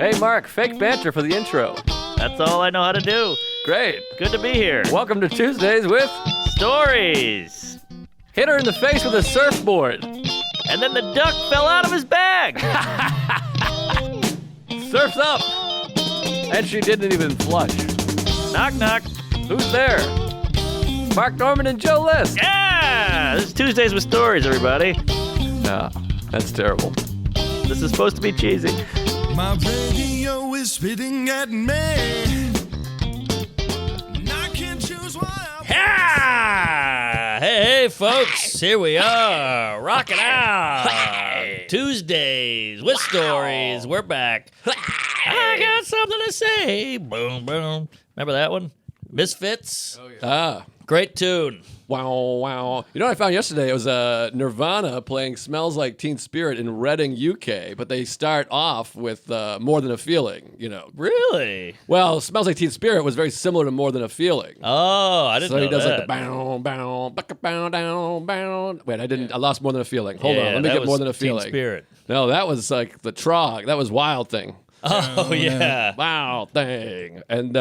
Hey, Mark, fake banter for the intro. That's all I know how to do. Great. Good to be here. Welcome to Tuesdays with Stories. Hit her in the face with a surfboard. And then the duck fell out of his bag. Surf's up. And she didn't even flush. Knock, knock. Who's there? Mark Norman and Joe List. Yeah! This is Tuesdays with Stories, everybody. Nah, that's terrible. This is supposed to be cheesy. My radio is spitting at me. And I can't choose why Yeah! Hey, folks. Here we are. Rocking out. Tuesdays with Stories. We're back. I got something to say. Boom, boom. Remember that one? Misfits. Oh, yeah. Ah. Great tune. Wow, wow. You know what I found yesterday? It was Nirvana playing Smells Like Teen Spirit in Reading, UK, but they start off with More Than a Feeling, you know. Really? Well, Smells Like Teen Spirit was very similar to More Than a Feeling. Oh, I didn't know that. So he does like the bow, bow, bucka, bow, down, bow. Wait, I lost More Than a Feeling. Hold on, let me get More Than a Feeling. Teen Spirit. No, that was like the trog. That was Wild Thing. Oh, yeah. Wild Thing. And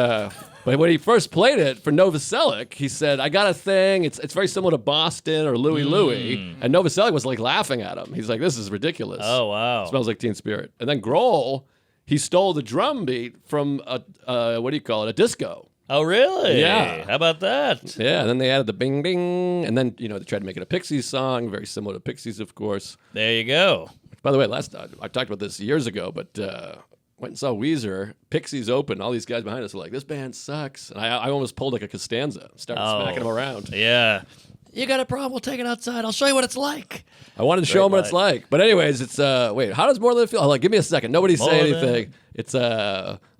but when he first played it for Novoselic, he said, I got a thing. It's very similar to Boston or Louie Louie. And Novoselic was like laughing at him. He's like, this is ridiculous. Oh, wow. Smells Like Teen Spirit. And then Grohl, he stole the drum beat from what do you call it? A disco. Oh, really? Yeah. How about that? Yeah, and then they added the bing bing, and then, you know, they tried to make it a Pixies song, very similar to Pixies, of course. There you go. By the way, last time, I talked about this years ago, but went and saw Weezer, Pixies open, all these guys behind us were like, this band sucks. And I almost pulled like a Costanza, started smacking them around. Yeah. You got a problem, we'll take it outside. I'll show you what it's like. I wanted to show them what it's like. But anyways, it's, wait, how does More Than a Feeling? Give me a second. Nobody say anything. It's, but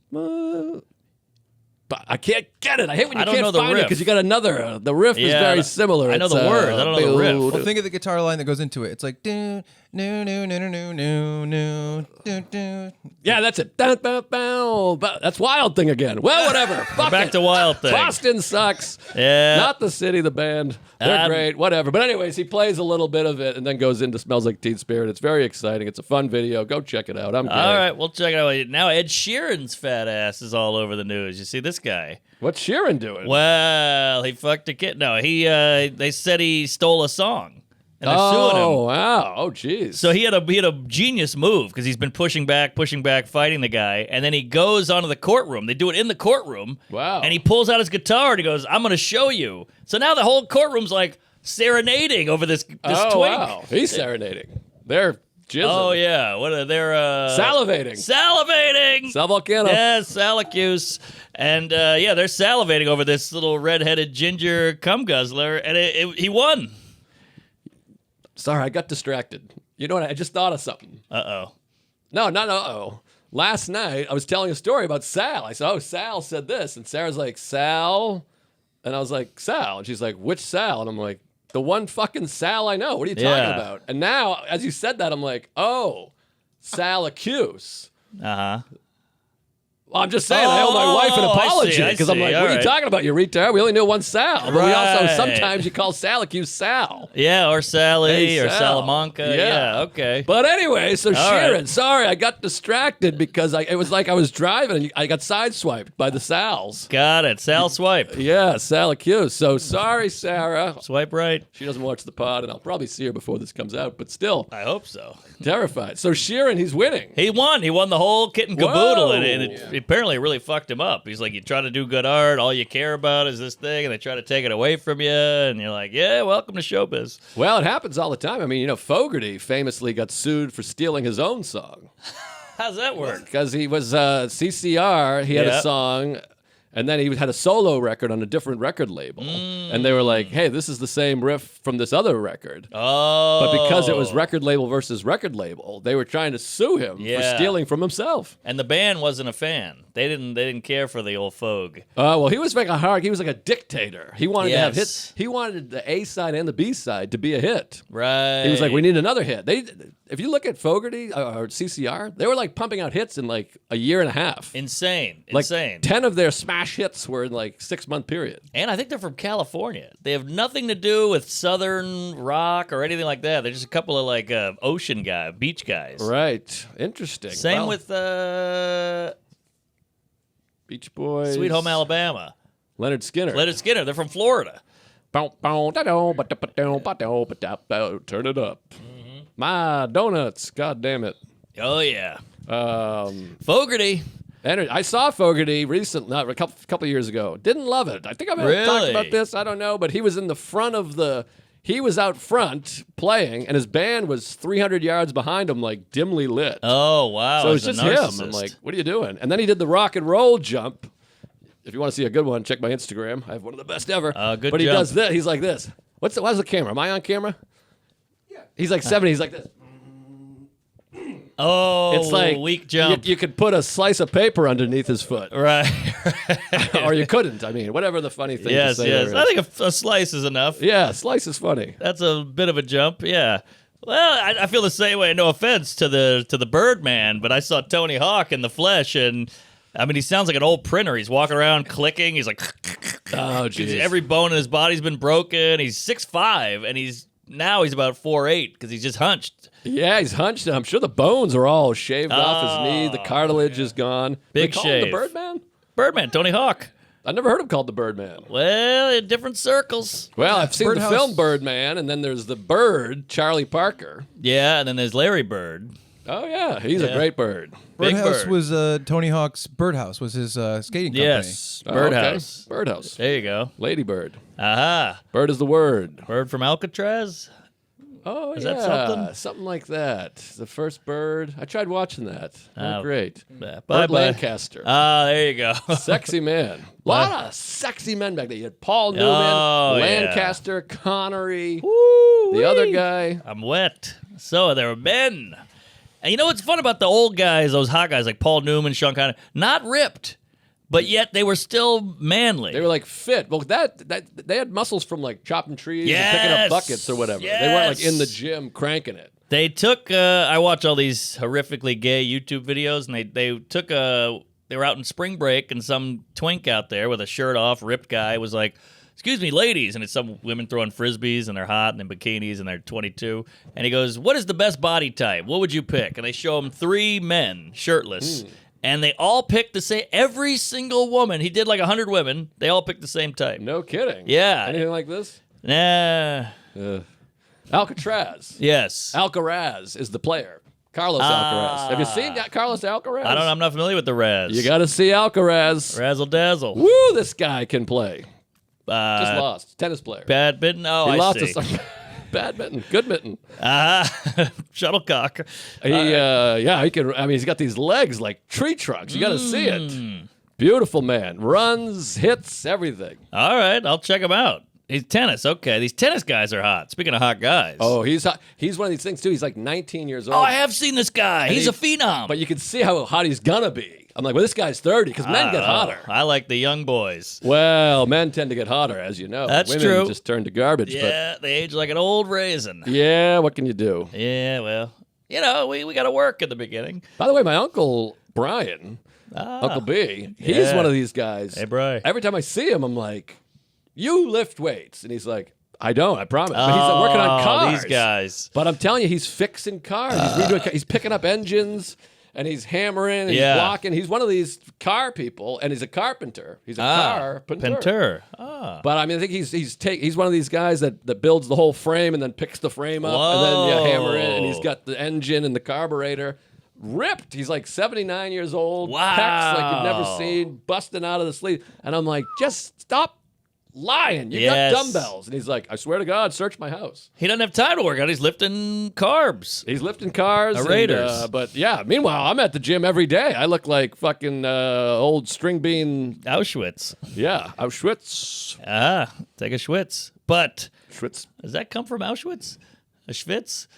I can't get it. I hate when you can't find it because you got another. The riff is very similar. I know the words. I don't know the riff. Well, think of the guitar line that goes into it. It's like do no no no no no no no do do. Yeah, that's it. That's Wild Thing again. Well, whatever. Fuck Back it. to Wild Thing. Boston sucks. Yeah. Not the city, the band. They're great. Whatever. But anyways, he plays a little bit of it and then goes into Smells Like Teen Spirit. It's very exciting. It's a fun video. Go check it out. I'm gay. All right, we'll check it out. Now Ed Sheeran's fat ass is all over the news. You see this guy? What's Sheeran doing? Well, he fucked a kid. No, they said he stole a song, and they're suing him. Oh, wow. Oh, jeez. So he had a genius move because he's been pushing back, fighting the guy, and then he goes onto the courtroom. They do it in the courtroom. Wow. And he pulls out his guitar and he goes, "I'm going to show you." So now the whole courtroom's like serenading over this twink. Wow. He's serenading. They're jizzing. Oh yeah, what are they? Salivating. Sal Volcano. Yes, Salacuse. And they're salivating over this little red-headed ginger cum guzzler, and he won. Sorry, I got distracted. You know what? I just thought of something. Uh-oh. No, not uh-oh. Last night, I was telling a story about Sal. I said, oh, Sal said this. And Sarah's like, Sal? And I was like, Sal. And she's like, which Sal? And I'm like, the one fucking Sal I know. What are you talking about? And now, as you said that, I'm like, oh, Salacuse. Uh-huh. Well, I'm just saying, I owe my wife an apology because I'm like, what are you talking about, you retard? We only know one Sal. But we also, sometimes you call Salacuse Sal. Yeah, or Sally, or Sal. Salamanca. Yeah, okay. But anyway, so Sheeran, right. Sorry, I got distracted because it was like I was driving and I got sideswiped by the Sals. Got it. Sal swipe. Yeah, Salacuse. So sorry, Sarah. Swipe right. She doesn't watch the pod, and I'll probably see her before this comes out, but still. I hope so. Terrified. So Sheeran, he's winning. He won. He won the whole kit and caboodle, Whoa. and it apparently really fucked him up. He's like, you try to do good art, all you care about is this thing, and they try to take it away from you, and you're like, yeah, welcome to showbiz. Well, it happens all the time. I mean, you know, Fogerty famously got sued for stealing his own song. How's that work? Because he was CCR, he had a song, and then he had a solo record on a different record label. And they were like, hey, this is the same riff from this other record. Oh. But because it was record label versus record label, they were trying to sue him for stealing from himself. And the band wasn't a fan. They didn't care for the old Fogue. Well, he was he was like a dictator. He wanted to have hits. He wanted the A side and the B side to be a hit. Right. He was like, we need another hit. If you look at Fogerty or CCR, they were like pumping out hits in like a year and a half. Insane. Like 10 of their smash smash hits were in like 6-month period. And I think they're from California. They have nothing to do with Southern rock or anything like that. They're just a couple of like ocean guys, beach guys. Right. Interesting. Same Well, with Beach Boys. Sweet Home Alabama. Leonard Skinner. Leonard Skinner. They're from Florida. Turn it up. My donuts. God damn it. Oh yeah. Fogerty. I saw Fogerty recently, not a couple years ago. Didn't love it. I think I've talked about this. I don't know, but he was in the front of he was out front playing, and his band was 300 yards behind him, like dimly lit. Oh wow. So it was He's just a him. narcissist. I'm like, what are you doing? And then he did the rock and roll jump. If you want to see a good one, check my Instagram. I have one of the best ever. Good But he jump. does this. He's like this. What's the camera? Am I on camera? Yeah. He's like 70. He's like this. Oh, It's like weak jump. You could put a slice of paper underneath his foot, Right. or you couldn't. I mean, whatever the funny thing. Yes, to say yes. there I is. think a slice is enough. Yeah, slice is funny. That's a bit of a jump. Yeah. Well, I feel the same way. No offense to the Birdman, but I saw Tony Hawk in the flesh, and I mean, he sounds like an old printer. He's walking around clicking. He's like, Oh, geez. every bone in his body's been broken. He's 6'5", and he's about 4'8" because he's just hunched. Yeah, he's hunched. I'm sure the bones are all shaved off his knee. The cartilage is gone. Big they call him shave. the Birdman? Birdman, Tony Hawk. I never heard him called the Birdman. Well, in different circles. Well, I've seen Birdhouse. the film Birdman, and then there's the Bird, Charlie Parker. Yeah, and then there's Larry Bird. Oh, yeah, he's a great bird. Big Birdhouse Bird. was Tony Hawk's Birdhouse was his skating company. Yes, Oh, okay. Birdhouse. Birdhouse. There you go. Lady Bird. Aha. Bird is the word. Bird from Alcatraz. Oh, Is yeah. that something? Something like that. The first Bird. I tried watching that. Oh, great. Burt Bye-bye. Lancaster. Ah, there you go. Sexy man. A lot of sexy men back there. You had Paul Newman, Oh, yeah. Lancaster, Connery, Woo-wee. the other guy. I'm wet. So there were men. And you know what's fun about the old guys, those hot guys like Paul Newman, Sean Connery? Not ripped, but yet they were still manly. They were like fit. Well, that they had muscles from like chopping trees and picking Yes. up buckets or whatever. They Yes. weren't like in the gym cranking it. They took, I watch all these horrifically gay YouTube videos, and they were out in spring break, and some twink out there with a shirt off, ripped guy was like, "Excuse me, ladies," and it's some women throwing frisbees, and they're hot, and in bikinis, and they're 22, and he goes, "What is the best body type? What would you pick?" And they show him 3 men, shirtless, and they all picked the same, every single woman, he did like 100 women, they all picked the same type. No kidding. Yeah. Anything like this? Nah. Alcatraz. Yes. Alcaraz is the player. Carlos Alcaraz. Have you seen that Carlos Alcaraz? I don't know, I'm not familiar with the Raz. You got to see Alcaraz. Razzle dazzle. Woo, this guy can play. Just lost. Tennis player. Badminton? Oh, He I lost see. to some badminton. Good mitten. Shuttlecock. He can. I mean, he's got these legs like tree trunks. You got to see it. Beautiful man. Runs, hits, everything. All right, I'll check him out. He's tennis. Okay, these tennis guys are hot. Speaking of hot guys. Oh, he's hot. He's one of these things too. He's like 19 years old. Oh, I have seen this guy. He's a phenom. But you can see how hot he's gonna be. I'm like, well, this guy's 30 because men get hotter. I like the young boys. Well, men tend to get hotter, as you know. That's Women true. just turn to garbage. Yeah, they age like an old raisin. But yeah, what can you do? Yeah, well, you know, we got to work at the beginning. By the way, my uncle Brian, Uncle B, he's Yeah. one of these guys. Hey, Bri. Every time I see him, I'm like, you lift weights. And he's like, I don't, I promise. But he's working on cars. These guys. But I'm telling you, he's fixing cars. He's redoing he's picking up engines, and he's hammering, and he's blocking. He's one of these car people, and he's a carpenter. He's a carpenter. Pinter. But I mean, I think he's one of these guys that builds the whole frame and then picks the frame up, and then you hammer it, and he's got the engine and the carburetor. Ripped. He's like 79 years old. Wow. Pecs like you've never seen, busting out of the sleeve. And I'm like, just stop lying. You got dumbbells. And he's like, I swear to God, search my house. He doesn't have time to work out. He's lifting carbs. He's lifting cars. Raiders. But yeah, meanwhile, I'm at the gym every day. I look like fucking old string bean. Auschwitz. Yeah, Auschwitz. Take a Schwitz. But Schwitz. does that come from Auschwitz? A Schwitz?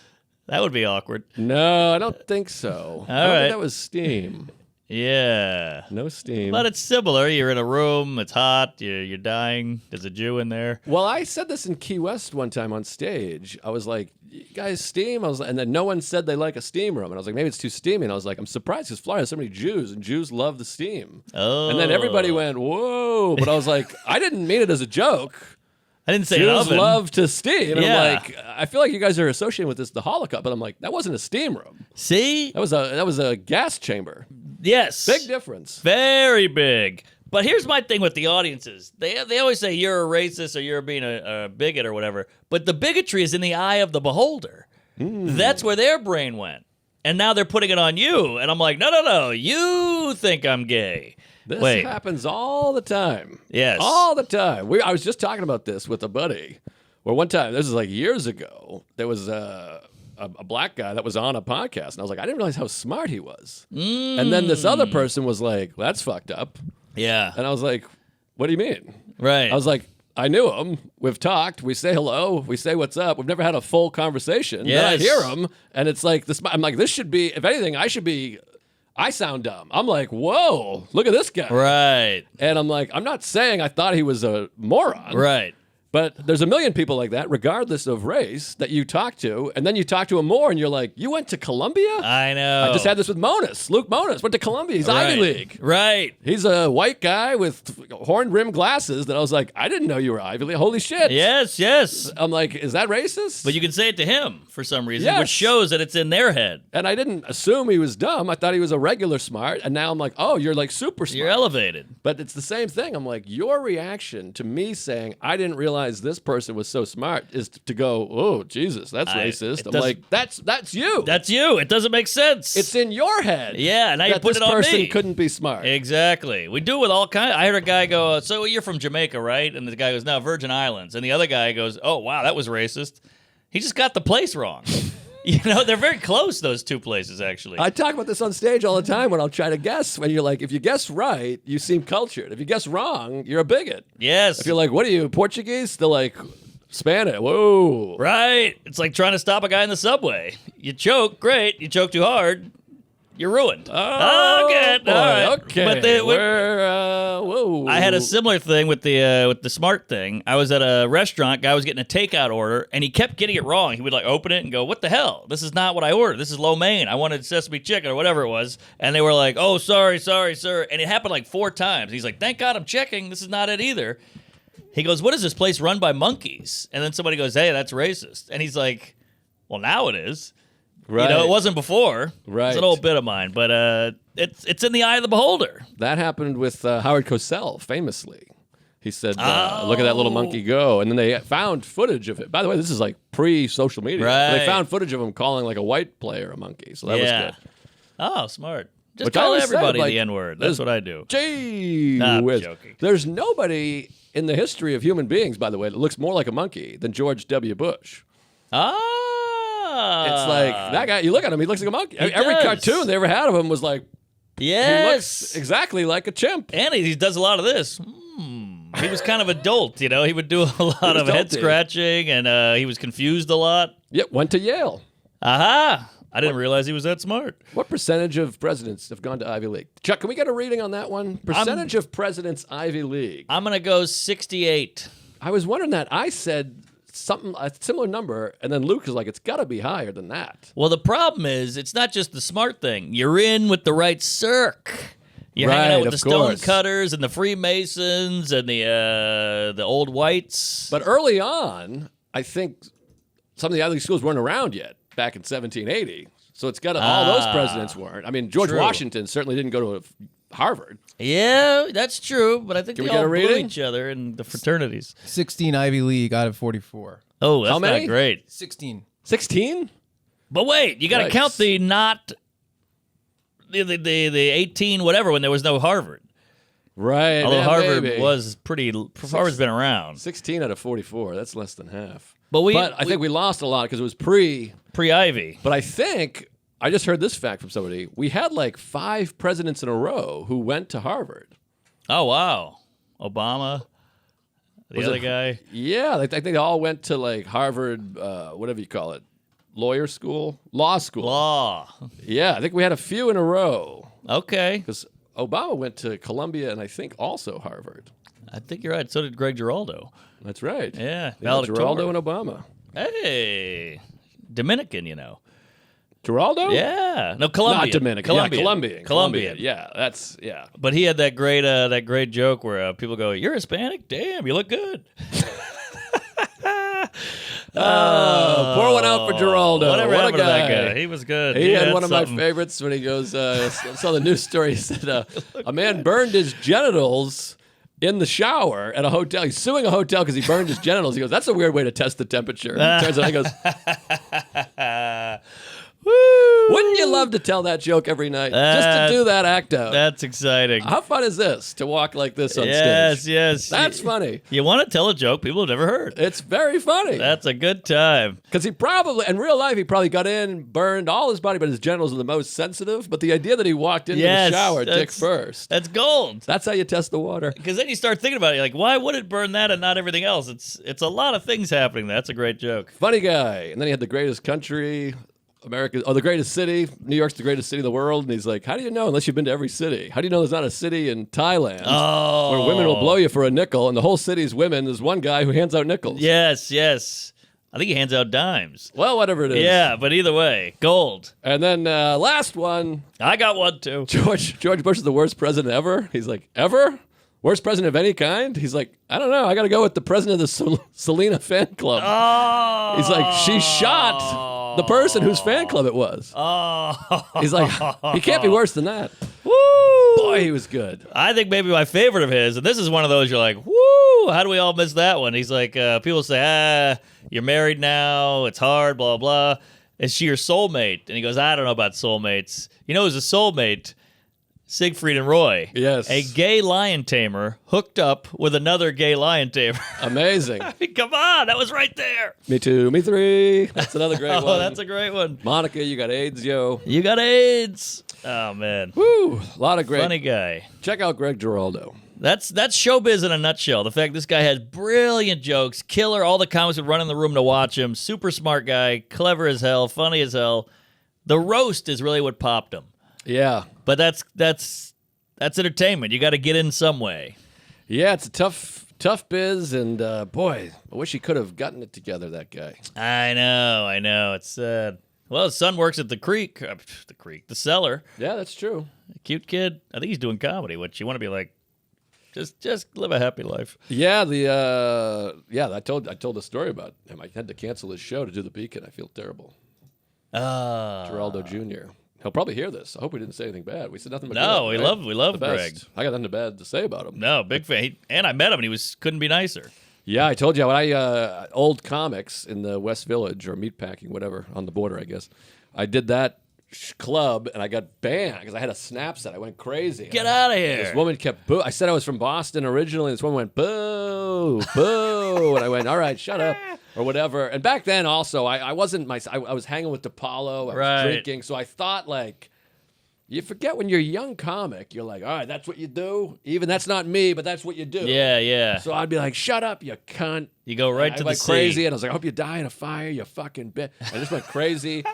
That would be awkward. No, I don't think so. I don't right. think that was steam. Yeah. No steam. But it's similar. You're in a room. It's hot. You're dying. There's a Jew in there. Well, I said this in Key West one time on stage. I was like, "You guys steam?" And then no one said they like a steam room. And I was like, maybe it's too steamy. And I was like, I'm surprised because Florida has so many Jews, and Jews love the steam. Oh. And then everybody went, "Whoa!" But I was like, I didn't mean it as a joke. I didn't say an Jews oven. love to steam. And Yeah. I'm like, I feel like you guys are associating with this the Holocaust. But I'm like, that wasn't a steam room. See? That was a gas chamber. Yes. Big difference. Very big. But here's my thing with the audiences. They always say you're a racist or you're being a bigot or whatever. But the bigotry is in the eye of the beholder. That's where their brain went. And now they're putting it on you. And I'm like, no. You think I'm gay. This Wait. happens all the time. Yes. All the time. I was just talking about this with a buddy. Where one time, this is like years ago, there was a black guy that was on a podcast. And I was like, I didn't realize how smart he was. And then this other person was like, well, that's fucked up. Yeah. And I was like, what do you mean? Right. I was like, I knew him. We've talked. We say hello. We say what's up. We've never had a full conversation. Yes. Then I hear him, and it's like this. I'm like, this should be. If anything, I sound dumb. I'm like, whoa, look at this guy. Right. And I'm like, I'm not saying I thought he was a moron. Right. But there's a million people like that, regardless of race, that you talk to, and then you talk to him more, and you're like, you went to Columbia? I know. I just had this with Monas. Luke Monas went to Columbia. He's Right. Ivy League. Right. He's a white guy with horn-rimmed glasses that I was like, I didn't know you were Ivy League. Holy shit. Yes. I'm like, is that racist? But you can say it to him for some reason, Yes. which shows that it's in their head. And I didn't assume he was dumb. I thought he was a regular smart. And now I'm like, oh, you're like super smart. You're elevated. But it's the same thing. I'm like, your reaction to me saying, I didn't realize this person was so smart is to go, oh, Jesus, that's racist. it I'm doesn't- like, that's you. That's you. It doesn't make sense. It's in your head. Yeah, now you that put this it on person me. couldn't be smart. Exactly. We do it with all kinds. I heard a guy go, so you're from Jamaica, right? And the guy goes, no, Virgin Islands. And the other guy goes, oh, wow, that was racist. He just got the place wrong. You know, they're very close, those two places, actually. I talk about this on stage all the time when I'll try to guess. When you're like, if you guess right, you seem cultured. If you guess wrong, you're a bigot. Yes. If you're like, what are you, Portuguese? They're like, Spanish. Whoa. Right. It's like trying to stop a guy in the subway. You choke, great. You choke too hard, you're ruined. Oh, good. boy. All right. Okay. But they, whoa. I had a similar thing with the smart thing. I was at a restaurant. Guy was getting a takeout order, and he kept getting it wrong. He would like open it and go, "What the hell? This is not what I ordered. This is lo mein. I wanted sesame chicken or whatever it was." And they were like, "Oh, sorry, sir." And it happened like 4 times. He's like, "Thank God I'm checking. This is not it either." He goes, "What is this place run by monkeys?" And then somebody goes, "Hey, that's racist." And he's like, "Well, now it is." Right. You know, it wasn't before. Right. It's an old bit of mine, but it's in the eye of the beholder. That happened with Howard Cosell, famously. He said, look at that little monkey go. And then they found footage of it. By the way, this is like pre-social media. Right. They found footage of him calling like a white player a monkey. So that was good. Oh, smart. Just Which I call always said, everybody like, the N-word. That's what I do. Gee Nah, I'm whiz. joking. There's nobody in the history of human beings, by the way, that looks more like a monkey than George W. Bush. It's like, that guy, you look at him, he looks like a monkey. Every does. cartoon they ever had of him was like, he Yes. looks exactly like a chimp. And he does a lot of this. He was kind of adult, you know. He would do a lot of head adulty. scratching, and he was confused a lot. Yep, went to Yale. Aha! I didn't realize he was that smart. What percentage of presidents have gone to Ivy League? Chuck, can we get a reading on that one? Percentage of presidents Ivy League. I'm going to go 68. I was wondering that. I said a similar number, and then Luke is like, it's got to be higher than that. Well, the problem is, it's not just the smart thing. You're in with the right circ. You're hanging out Right, with the of stone course. cutters and the Freemasons and the old whites. But early on, I think some of the Ivy League schools weren't around yet back in 1780. So it's got to, all those presidents weren't. I mean, George True. Washington certainly didn't go to Harvard. Yeah, that's true. But I think Can they we get all a blew reading? each other in the fraternities. 16 Ivy League out of 44. Oh, that's How many? not great. 16. 16? But wait, you got to Yikes. count the not the 18 whatever when there was no Harvard. Right. Although yeah, Harvard maybe. was pretty. Harvard's been around. 16 out of 44. That's less than half. But I think we lost a lot because it was pre-Ivy. But I think, I just heard this fact from somebody. We had like 5 presidents in a row who went to Harvard. Oh wow, Obama, the Was other it- guy. Yeah, I think they all went to like Harvard, whatever you call it, law school. Law. Yeah, I think we had a few in a row. Okay. Because Obama went to Columbia and I think also Harvard. I think you're right. So did Greg Giraldo. That's right. Yeah. Giraldo and Obama. Hey. Dominican, you know. Giraldo? Yeah. No, Colombian. Not Dominican. Colombian. Colombian. Yeah, yeah. But he had that great joke where people go, "You're Hispanic? Damn, you look good." Pour one out for Giraldo. Whatever what happened a guy. to that guy? He was good. He had had one of my something. favorites when he goes, I saw the news story. He said a man burned his genitals in the shower at a hotel. He's suing a hotel because he burned his genitals. He goes, that's a weird way to test the temperature. Turns out he goes, Woo! wouldn't you love to tell that joke every night? Just to do that act out. That's exciting. How fun is this to walk like this on Yes, stage? yes. That's funny. You want to tell a joke people have never heard. It's very funny. That's a good time. Because he probably, in real life, he probably got in and burned all his body, but his genitals are the most sensitive. But the idea that he walked into Yes, the shower dick that's- first, That's gold. that's how you test the water. Because then you start thinking about it. You're like, why would it burn that and not everything else? It's a lot of things happening. That's a great joke. Funny guy. And then he had the greatest country, America, the greatest city. New York's the greatest city in the world. And he's like, how do you know unless you've been to every city? How do you know there's not a city in Thailand where women will blow you for a nickel and the whole city's women? There's one guy who hands out nickels. Yes, yes. I think he hands out dimes. Well, whatever it is. Yeah, but either way, gold. And then last one, I got one too. George Bush is the worst president ever. He's like, ever? Worst president of any kind? He's like, I don't know. I got to go with the president of the Selena fan club. Oh. He's like, she shot the person whose fan club it was. Oh. He's like, he can't be worse than that. Woo! Boy, he was good. I think maybe my favorite of his, and this is one of those you're like, woo, how do we all miss that one? He's like, people say, you're married now, it's hard, blah, blah. Is she your soulmate? And he goes, I don't know about soulmates. You know who's a soulmate? Siegfried and Roy. Yes. A gay lion tamer hooked up with another gay lion tamer. Amazing. I mean, come on, that was right there. Me too, me three. That's another great Oh, one. that's a great one. Monica, you got AIDS, yo. You got AIDS. Oh, man. Woo, a lot of great. Funny guy. Check out Greg Giraldo. That's showbiz in a nutshell. The fact this guy has brilliant jokes, killer. All the comics would run in the room to watch him. Super smart guy, clever as hell, funny as hell. The roast is really what popped him. Yeah. But that's entertainment. You got to get in some way. Yeah, it's a tough biz, and boy, I wish he could have gotten it together, that guy. I know. It's sad. Well, his son works at the cellar. Yeah, that's true. Cute kid. I think he's doing comedy, which you want to be like, just live a happy life. Yeah, I told the story about him. I had to cancel his show to do the Beacon. I feel terrible. Giraldo Jr. He'll probably hear this. I hope we didn't say anything bad. We said nothing but No, good, we right? love The Greg. best. I got nothing bad to say about him. No, big fan. And I met him, and he couldn't be nicer. Yeah, I told you when I old comics in the West Village or meatpacking, whatever, on the border, I guess. I did that club and I got banned because I had a snap set. I went crazy. Get out of here. This woman kept boo. I said I was from Boston originally. This woman went boo, boo, and I went, all right, shut up or whatever. And back then also, I wasn't I was hanging with DePaulo. I was drinking, so I thought like. You forget when you're a young comic, you're like, all right, that's what you do. Even that's not me, but that's what you do. Yeah, yeah. So I'd be like, shut up, you cunt. You go right I to the went sea. crazy, and I was like, I hope you die in a fire, you fucking bitch. I just went crazy.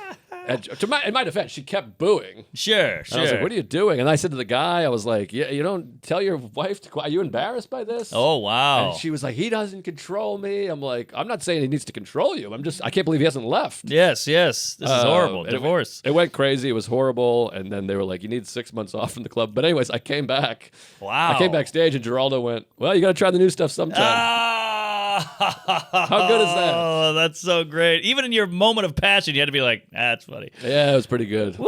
And in my defense, she kept booing. Sure. And I was like, what are you doing? And I said to the guy, I was like, yeah, you don't tell your wife to. Are you embarrassed by this? Oh, wow. And she was like, he doesn't control me. I'm like, I'm not saying he needs to control you. I can't believe he hasn't left. Yes. This is horrible. And Divorce. It went crazy. It was horrible. And then they were like, you need 6 months off from the club. But anyways, I came back. Wow. I came backstage and Giraldo went, well, you got to try the new stuff sometime. How good is that? Oh, that's so great. Even in your moment of passion, you had to be like, that's funny. Yeah, it was pretty good. Woo!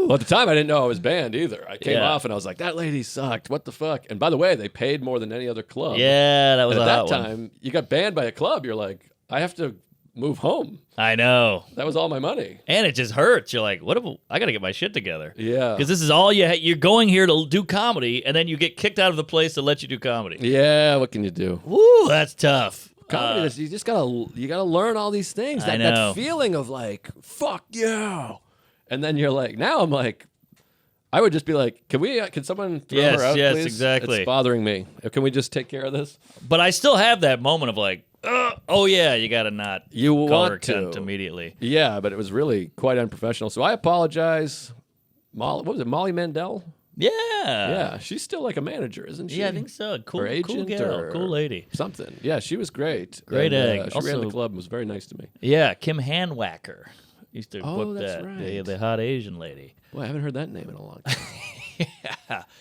Well, at the time, I didn't know I was banned either. I came Yeah. off and I was like, that lady sucked. What the fuck? And by the way, they paid more than any other club. Yeah, that was And a at hot that one. time, you got banned by a club. You're like, I have to move home. I know. That was all my money. And it just hurts. You're like, I got to get my shit together. Yeah. Because this is all you're going here to do comedy, and then you get kicked out of the place to let you do comedy. Yeah, what can you do? Woo, that's tough. Comedy, you just gotta learn all these things. I That know. feeling of like, fuck you. And then you're like, now I'm like, I would just be like, can someone throw Yes, her out, yes, please? exactly. It's bothering me. Can we just take care of this? But I still have that moment of like, oh yeah, you got to not You call want her cunt to. immediately. Yeah, but it was really quite unprofessional. So I apologize. What was it, Molly Mandel? Yeah, she's still like a manager, isn't she? Yeah, I think so. Or Cool agent gal, or cool lady. something. Yeah, she was great. Great and, egg. She ran the Also- club and was very nice to me. Yeah, Kim Handwacker used to Oh, book that's that. right. The hot Asian lady. Boy, I haven't heard that name in a long time.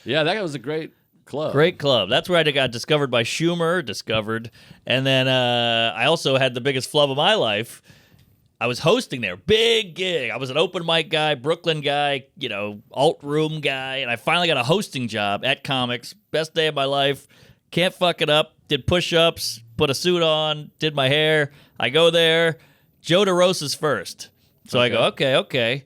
Yeah, that was a great club. Great club. That's where I got discovered by Schumer, and then I also had the biggest flub of my life. I was hosting there, big gig. I was an open mic guy, Brooklyn guy, alt room guy, and I finally got a hosting job at Comics. Best day of my life. Can't fuck it up. Did push-ups, put a suit on, did my hair. I go there. Joe DeRosa's first. So I go, okay.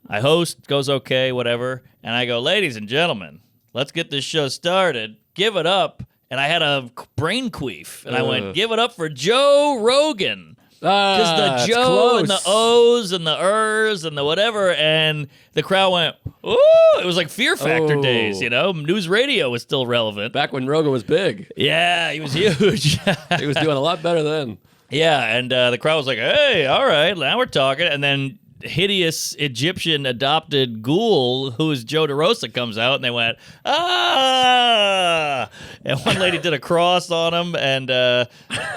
I host, goes okay, whatever. And I go, ladies and gentlemen, let's get this show started. Give it up. And I had a brain queef. And I went, give it up for Joe Rogan. Because the it's Joe and the close. O's and the Ers and the whatever. And the crowd went, ooh. It was like Fear Factor Oh. days, News radio was still relevant. Back when Rogan was big. Yeah, he was huge. He was doing a lot better then. Yeah, and the crowd was like, hey, all right, now we're talking. And then hideous Egyptian adopted ghoul, who is Joe DeRosa, comes out, and they went, ah! And one lady did a cross on him, and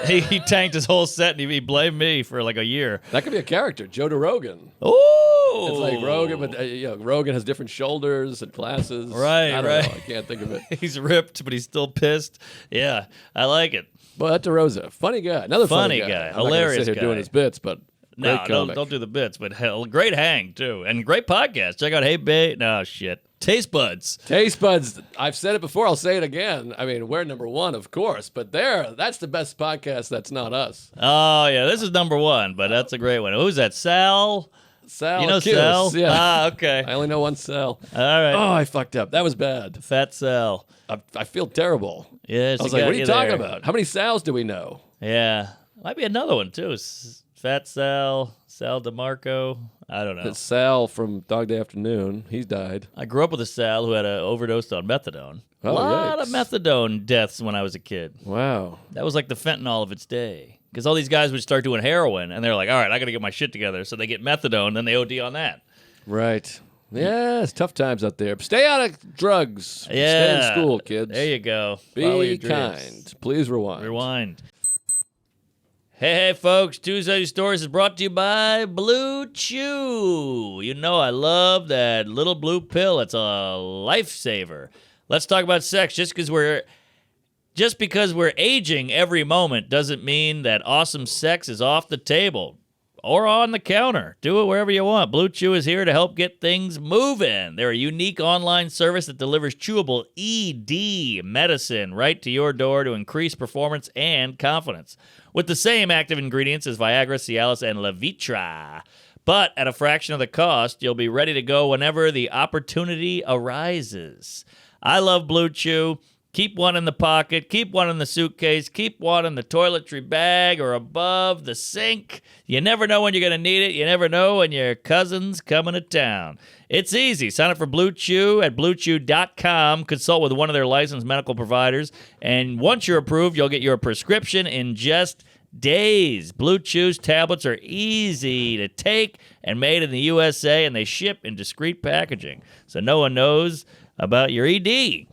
he tanked his whole set, and he blamed me for like a year. That could be a character, Joe DeRogan. Ooh! It's like Rogan, but Rogan has different shoulders and classes. Right, I don't right. know. I can't think of it. He's ripped, but he's still pissed. Yeah, I like it. But DeRosa, funny guy. Another funny Funny guy. I'm not gonna Hilarious sit here guy. doing his bits, but No, great comic. don't do the bits, but hell, great hang, too. And great podcast. Check out Hey Bae. No, shit. Taste Buds. Taste Buds, I've said it before, I'll say it again. I mean, we're number one, of course, but that's the best podcast that's not us. Oh, yeah, this is number one, but that's a great one. Who's that? Sal? Sal You know Kiss, Sal? Yeah. Ah, okay. I only know one Sal. All right. Oh, I fucked up. That was bad. Fat Sal. I feel terrible. Yeah, I was like, what are you talking about? How many Sals do we know? Yeah. Might be another one, too. Fat Sal, Sal DeMarco. I don't know. It's Sal from Dog Day Afternoon. He's died. I grew up with a Sal who had an overdose on methadone. Oh, a lot yikes. of methadone deaths when I was a kid. Wow. That was like the fentanyl of its day. Because all these guys would start doing heroin, and they're like, all right, I got to get my shit together. So they get methadone, then they OD on that. Right. Yeah, it's tough times out there. Stay out of drugs. Yeah. Stay in school, kids. There you go. Follow your Be dreams. kind. Please rewind. Rewind. Hey, folks. Tuesday Stories is brought to you by Blue Chew. You know I love that little blue pill. It's a lifesaver. Let's talk about sex. Just because we're aging every moment doesn't mean that awesome sex is off the table or on the counter. Do it wherever you want. Blue Chew is here to help get things moving. They're a unique online service that delivers chewable ED medicine right to your door to increase performance and confidence. With the same active ingredients as Viagra, Cialis, and Levitra. But at a fraction of the cost, you'll be ready to go whenever the opportunity arises. I love Blue Chew. Keep one in the pocket, keep one in the suitcase, keep one in the toiletry bag or above the sink. You never know when you're going to need it. You never know when your cousin's coming to town. It's easy. Sign up for Blue Chew at BlueChew.com. Consult with one of their licensed medical providers. And once you're approved, you'll get your prescription in just days. Blue Chew's tablets are easy to take and made in the USA, and they ship in discreet packaging, so no one knows about your ED.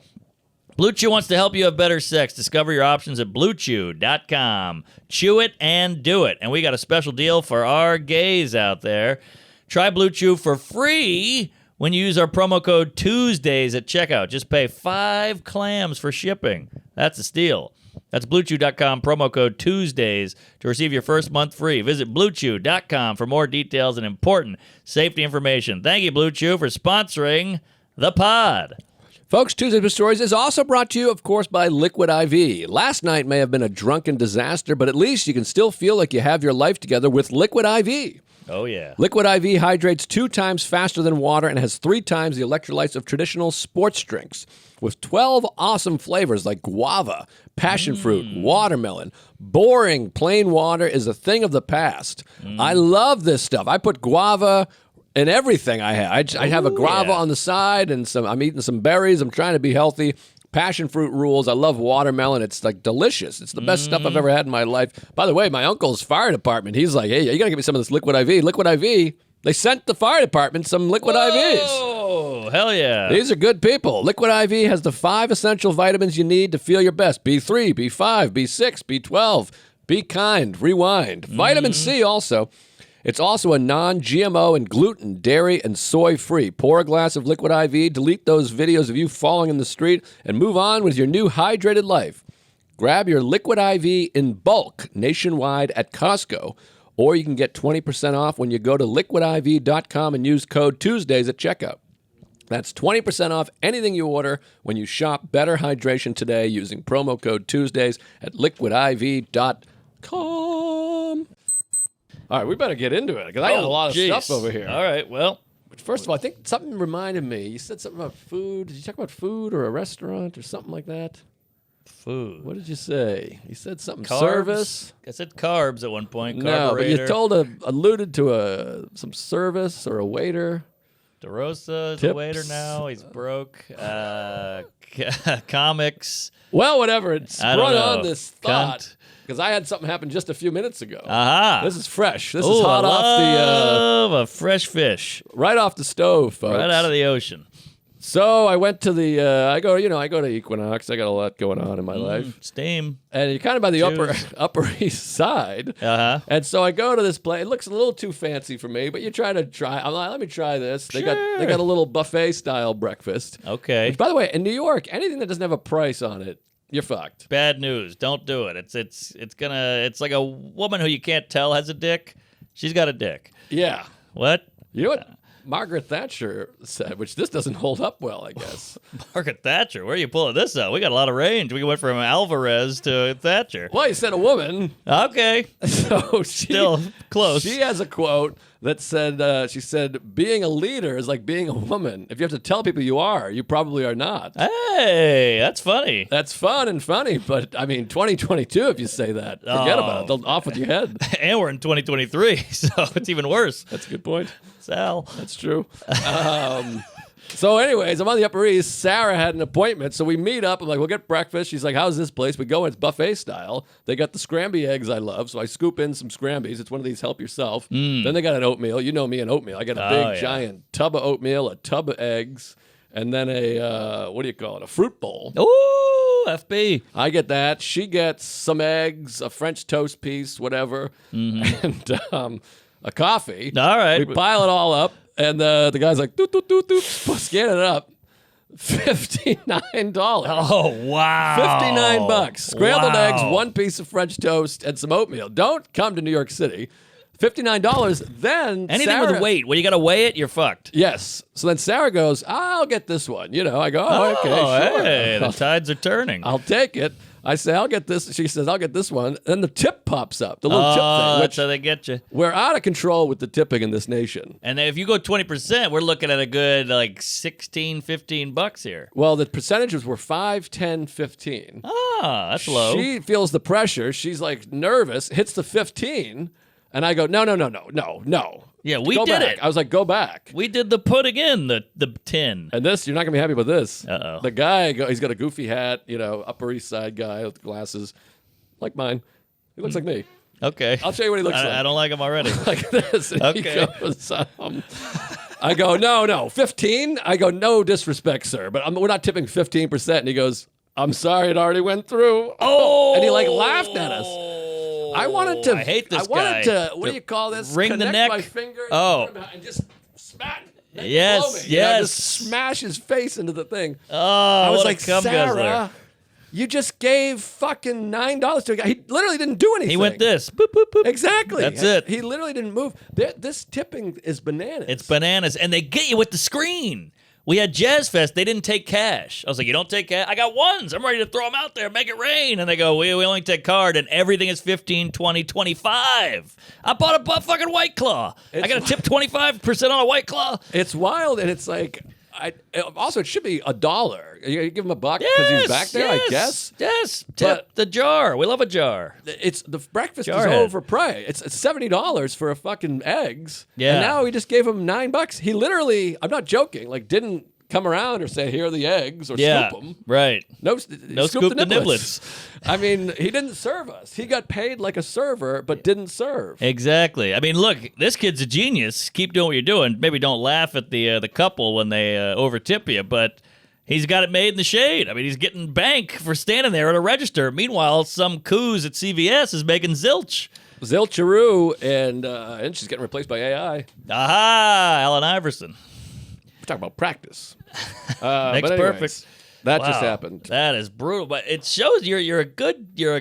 Blue Chew wants to help you have better sex. Discover your options at BlueChew.com. Chew it and do it. And we got a special deal for our gays out there. Try Blue Chew for free when you use our promo code Tuesdays at checkout. Just pay 5 clams for shipping. That's a steal. That's BlueChew.com, promo code Tuesdays to receive your first month free. Visit BlueChew.com for more details and important safety information. Thank you, Blue Chew, for sponsoring the pod. Folks, Tuesday with Stories is also brought to you, of course, by Liquid IV. Last night may have been a drunken disaster, but at least you can still feel like you have your life together with Liquid IV. Oh, yeah. Liquid IV hydrates 2 times faster than water and has 3 times the electrolytes of traditional sports drinks. With 12 awesome flavors like guava, passion fruit, watermelon. Boring plain water is a thing of the past. I love this stuff. I put guava in everything I have. I have a guava on the side, and I'm eating some berries. I'm trying to be healthy. Passion fruit rules. I love watermelon. It's like delicious. It's the best stuff I've ever had in my life. By the way, my uncle's fire department, he's like, hey, you got to give me some of this Liquid IV. Liquid IV, They sent the fire department some liquid IVs. Oh, hell yeah. These are good people. Liquid IV has the 5 essential vitamins you need to feel your best. B3, B5, B6, B12. Be kind. Rewind. Vitamin C also. It's also a non-GMO and gluten, dairy, and soy-free. Pour a glass of liquid IV, delete those videos of you falling in the street, and move on with your new hydrated life. Grab your liquid IV in bulk nationwide at Costco, or you can get 20% off when you go to liquidiv.com and use code Tuesdays at checkout. That's 20% off anything you order when you shop Better Hydration today using promo code Tuesdays at liquidiv.com. All right, we better get into it because I got a lot of stuff over here. All right, well. First of all, I think something reminded me. You said something about food. Did you talk about food or a restaurant or something like that? Food. What did you say? You said something. Carbs. Service. I said carbs at one point. No, but you alluded to some service or a waiter. DeRosa is Tips. a waiter now. He's broke. Comics. Well, whatever. It I don't sprung know. on this thought because I had something happen just a few minutes ago. Aha. This is fresh. This Ooh, is hot I off love a fresh fish. right off the stove, folks. Right out of the ocean. So I went to the I go to Equinox. I got a lot going on in my life, Steam. and you're kind of by the Choose. upper east side. Uh-huh. And so I go to this place. It looks a little too fancy for me, but you try. I'm like, let me try this. They got a little buffet style breakfast. Okay. Which, by the way, in New York, anything that doesn't have a price on it, you're fucked. Bad news. Don't do it. It's like a woman who you can't tell has a dick. She's got a dick. Yeah. What? You know what Margaret Thatcher said, which this doesn't hold up well, I guess. Margaret Thatcher. Where are you pulling this out? We got a lot of range. We went from Alvarez to Thatcher. Well, you said a woman. Okay. So Still close. She has a quote that said, she said, being a leader is like being a woman. If you have to tell people you are, you probably are not. Hey, that's funny. That's fun and funny, but I mean, 2022, if you say that, forget about it. They'll off with your head. And we're in 2023, so it's even worse. That's a good point. Sal. That's true. So anyways, I'm on the Upper East. Sarah had an appointment, so we meet up. I'm like, we'll get breakfast. She's like, how's this place? We go in. It's buffet style. They got the scramby eggs I love, so I scoop in some scrambies. It's one of these help yourself. Then they got an oatmeal. You know me and oatmeal. I got a big, giant tub of oatmeal, a tub of eggs, and then a, what do you call it, a fruit bowl. Ooh, FB. I get that. She gets some eggs, a French toast piece, whatever, and a coffee. All right. We pile it all up, and the guy's like, doot, doot, doot, doot, scan it up. $59. Oh, wow. $59. Scrambled Wow. eggs, one piece of French toast, and some oatmeal. Don't come to New York City. $59. Then Anything Sarah, with weight. When you got to weigh it, you're fucked. Yes. So then Sarah goes, I'll get this one. You know, I go, okay, sure. Hey, the tides are turning. I'll take it. I say, I'll get this. She says, I'll get this one. Then the tip pops up, the little tip thing. That's how they get you. We're out of control with the tipping in this nation. And if you go 20%, we're looking at a good like $16-15 here. Well, the percentages were 5, 10, 15. Ah, that's low. She feels the pressure. She's like nervous, hits the 15. And I go, no. Yeah, we Go did back. it. I was like, go back. We did the putting in the tin. And this, you're not going to be happy with this. Uh-oh. The guy, he's got a goofy hat, Upper East Side guy with glasses, like mine. He looks like me. Okay. I'll show you what he looks like. I don't like him already. Like this. And Okay. He goes, I go, no, 15? I go, no disrespect, sir, but we're not tipping 15%. And he goes, I'm sorry, it already went through. Oh! And he laughed at us. I wanted to. I hate this I wanted guy. to. What do you call this? Wring the Connect neck? my finger. Oh. And just smack. Yes, blow me. yes. Just smash his face into the thing. Oh, I was what like, a cum Sarah, guzzler. you just gave fucking $9 to a guy. He literally didn't do anything. He went this. Boop, boop, boop. Exactly. That's it. He literally didn't move. This tipping is bananas. It's bananas. And they get you with the screen. We had Jazz Fest. They didn't take cash. I was like, you don't take cash? I got ones. I'm ready to throw them out there, make it rain. And they go, we only take card, and everything is 15, 20, 25. I bought a fucking White Claw. I got to tip 25% on a White Claw. It's wild, and it's like, also, it should be $1. You give him $1 because he's back there, I guess. Yes, tip the jar. We love a jar. It's the breakfast Jarhead. is overpriced. It's $70 for a fucking eggs. Yeah. And now he just gave him $9. He literally, I'm not joking, didn't come around or say, here are the eggs, or Yeah, scoop them. right. No scoop the niblets. I mean, he didn't serve us. He got paid like a server, but didn't serve. Exactly. I mean, look, this kid's a genius. Keep doing what you're doing. Maybe don't laugh at the couple when they overtip you, but he's got it made in the shade. I mean, he's getting bank for standing there at a register. Meanwhile, some coos at CVS is making zilch. Zilcharoo, and she's getting replaced by AI. Aha, Allen Iverson. We're talking about practice. Makes but anyways, perfect. That Wow, just happened. That is brutal, but it shows you're a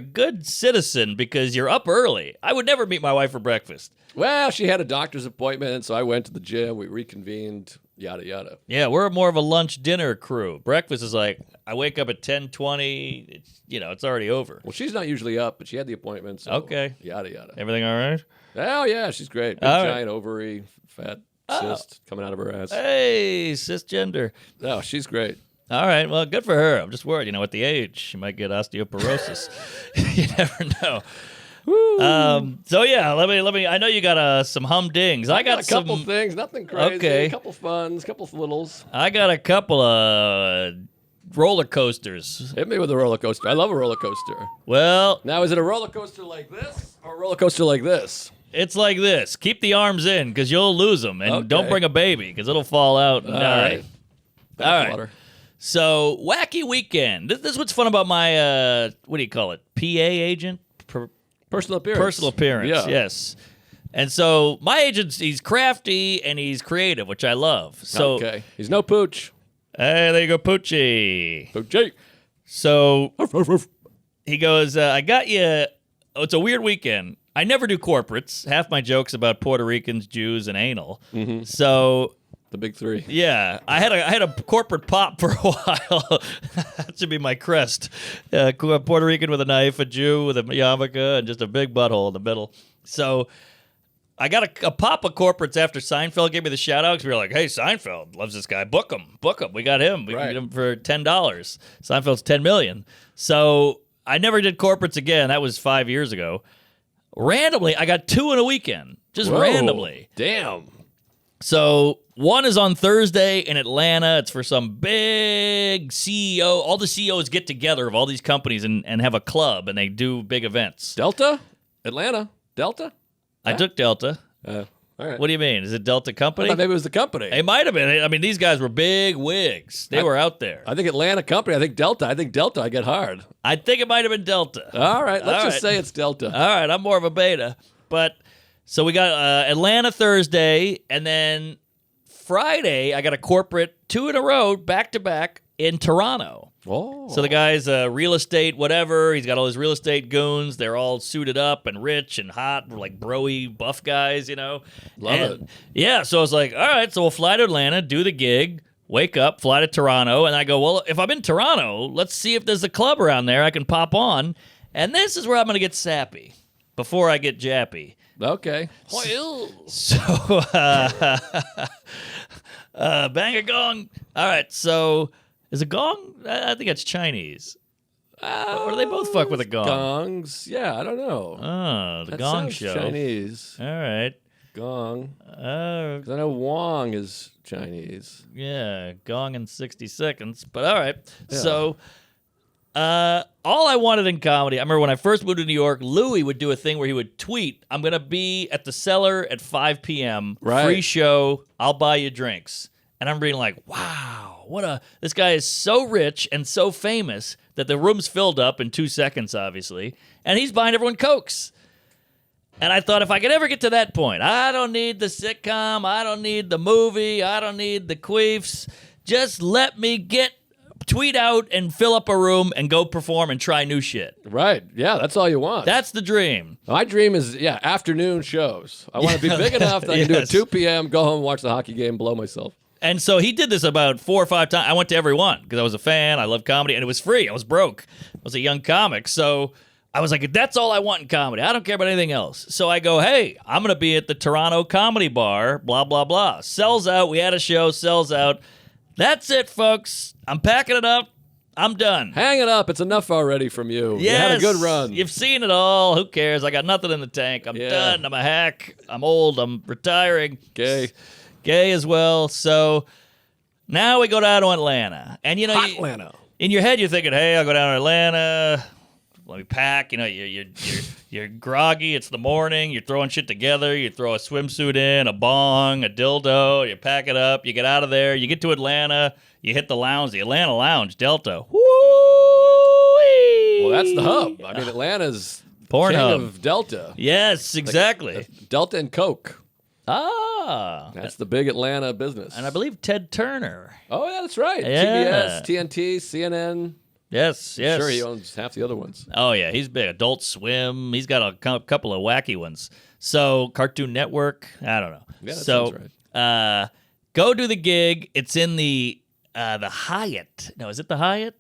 good citizen because you're up early. I would never meet my wife for breakfast. Well, she had a doctor's appointment, so I went to the gym. We reconvened. Yada yada. Yeah, we're more of a lunch dinner crew. Breakfast is like I wake up at 10:20. It's already over. Well, she's not usually up, but she had the appointment. So Okay. Yada yada. Everything all right? Oh yeah, she's great. Big All right. giant ovary, fat cyst coming out of her ass. Hey, cisgender. Oh, she's great. All right, well, good for her. I'm just worried. At the age, she might get osteoporosis. You never know. So yeah, let me. I know you got some humdings. I got a couple some things, nothing crazy. Okay. A couple funs, a couple littles. I got a couple of roller coasters. Hit me with a roller coaster. I love a roller coaster. Well, Now, is it a roller coaster like this or a roller coaster like this? it's like this. Keep the arms in because you'll lose them, and Okay. don't bring a baby because it'll fall out and All die. right. All right. Water. So wacky weekend. This is what's fun about my what do you call it? PA agent. Personal appearance. Personal appearance, Yeah. yes. And so my agent, he's crafty and he's creative, which I love. So, Okay. He's no pooch. hey, there you go, Poochie. Poochie. So he goes, I got you. Oh, it's a weird weekend. I never do corporates. Half my jokes about Puerto Ricans, Jews, and anal. Mm-hmm. So The big three. yeah, I had a corporate pop for a while. That should be my crest. A Puerto Rican with a knife, a Jew with a yarmulke, and just a big butthole in the middle. So I got a pop of corporates after Seinfeld gave me the shout out because we were like, hey, Seinfeld loves this guy. Book him. We got him. We can Right. get him for $10. Seinfeld's $10 million. So I never did corporates again. That was 5 years ago. Randomly, I got 2 in a weekend. Just Whoa. randomly. Damn. So one is on Thursday in Atlanta. It's for some big CEO. All the CEOs get together of all these companies and have a club, and they do big events. Delta? Atlanta? Delta? I took Delta. All right. What do you mean? Is it Delta I Company? thought maybe it was the company. It might have been. I mean, these guys were big wigs. They were out there. I think Atlanta company. I think Delta. I get hard. I think it might have been Delta. All right. Let's All just right. say it's Delta. All right, I'm more of a beta. But so we got Atlanta Thursday, and then Friday, I got a corporate 2 in a row, back to back in Toronto. Oh. So the guy's real estate, whatever. He's got all his real estate goons. They're all suited up and rich and hot, like broy, buff guys, Love And- it. Yeah, so I was like, all right, so we'll fly to Atlanta, do the gig, wake up, fly to Toronto. And I go, well, if I'm in Toronto, let's see if there's a club around there I can pop on. And this is where I'm going to get sappy before I get jappy. Okay. So, bang a gong. All right, so is a gong? I think that's Chinese. Or do they both fuck with a gong? Gongs. Yeah, I don't know. Oh, the That gong sounds show. Chinese. All right. Gong. 'Cause I know Wong is Chinese. Yeah, gong in 60 seconds. But all right. So, all I wanted in comedy, I remember when I first moved to New York, Louis would do a thing where he would tweet, I'm going to be at the Cellar at 5 p.m. Right. Free show. I'll buy you drinks. And I'm being like, wow, this guy is so rich and so famous that the room's filled up in 2 seconds, obviously. And he's buying everyone Cokes. And I thought if I could ever get to that point, I don't need the sitcom, I don't need the movie, I don't need the queefs. Just let me tweet out and fill up a room and go perform and try new shit. Right. Yeah, that's all you want. That's the dream. My dream is, afternoon shows. I want to be big enough that I can do it Yes. 2 p.m., go home, watch the hockey game, blow myself. And so he did this about 4 or 5 times. I went to every one because I was a fan. I love comedy, and it was free. I was broke. I was a young comic. So I was like, that's all I want in comedy. I don't care about anything else. So I go, hey, I'm going to be at the Toronto Comedy Bar, blah, blah, blah. Sells out. We had a show, sells out. That's it, folks. I'm packing it up. I'm done. Hang it up. It's enough already from you. You had a good run. You've seen it all. Who cares? I got nothing in the tank. I'm Yeah. done. I'm a hack. I'm old. I'm retiring. Gay. Gay as well. So Now we go down to Atlanta. And, you know, Hot Atlanta. in your head, you're thinking, hey, I'll go down to Atlanta. Let me pack. You know, you're groggy. It's the morning. You're throwing shit together. You throw a swimsuit in, a bong, a dildo. You pack it up. You get out of there. You get to Atlanta. You hit the lounge, the Atlanta Lounge, Delta. Woo! Well, that's the hub. I mean, Atlanta's Porn king hub. of Delta. Yes, exactly. Delta and Coke. Ah. That's the big Atlanta business. And I believe Ted Turner. Oh, yeah, that's right. Yeah. TBS, TNT, CNN. Yes, yes. Sure, he owns half the other ones. Oh, yeah, he's big. Adult Swim. He's got a couple of wacky ones. So, Cartoon Network. I don't know. Yeah, that so, sounds right. Go do the gig. It's in the Hyatt. No, is it the Hyatt?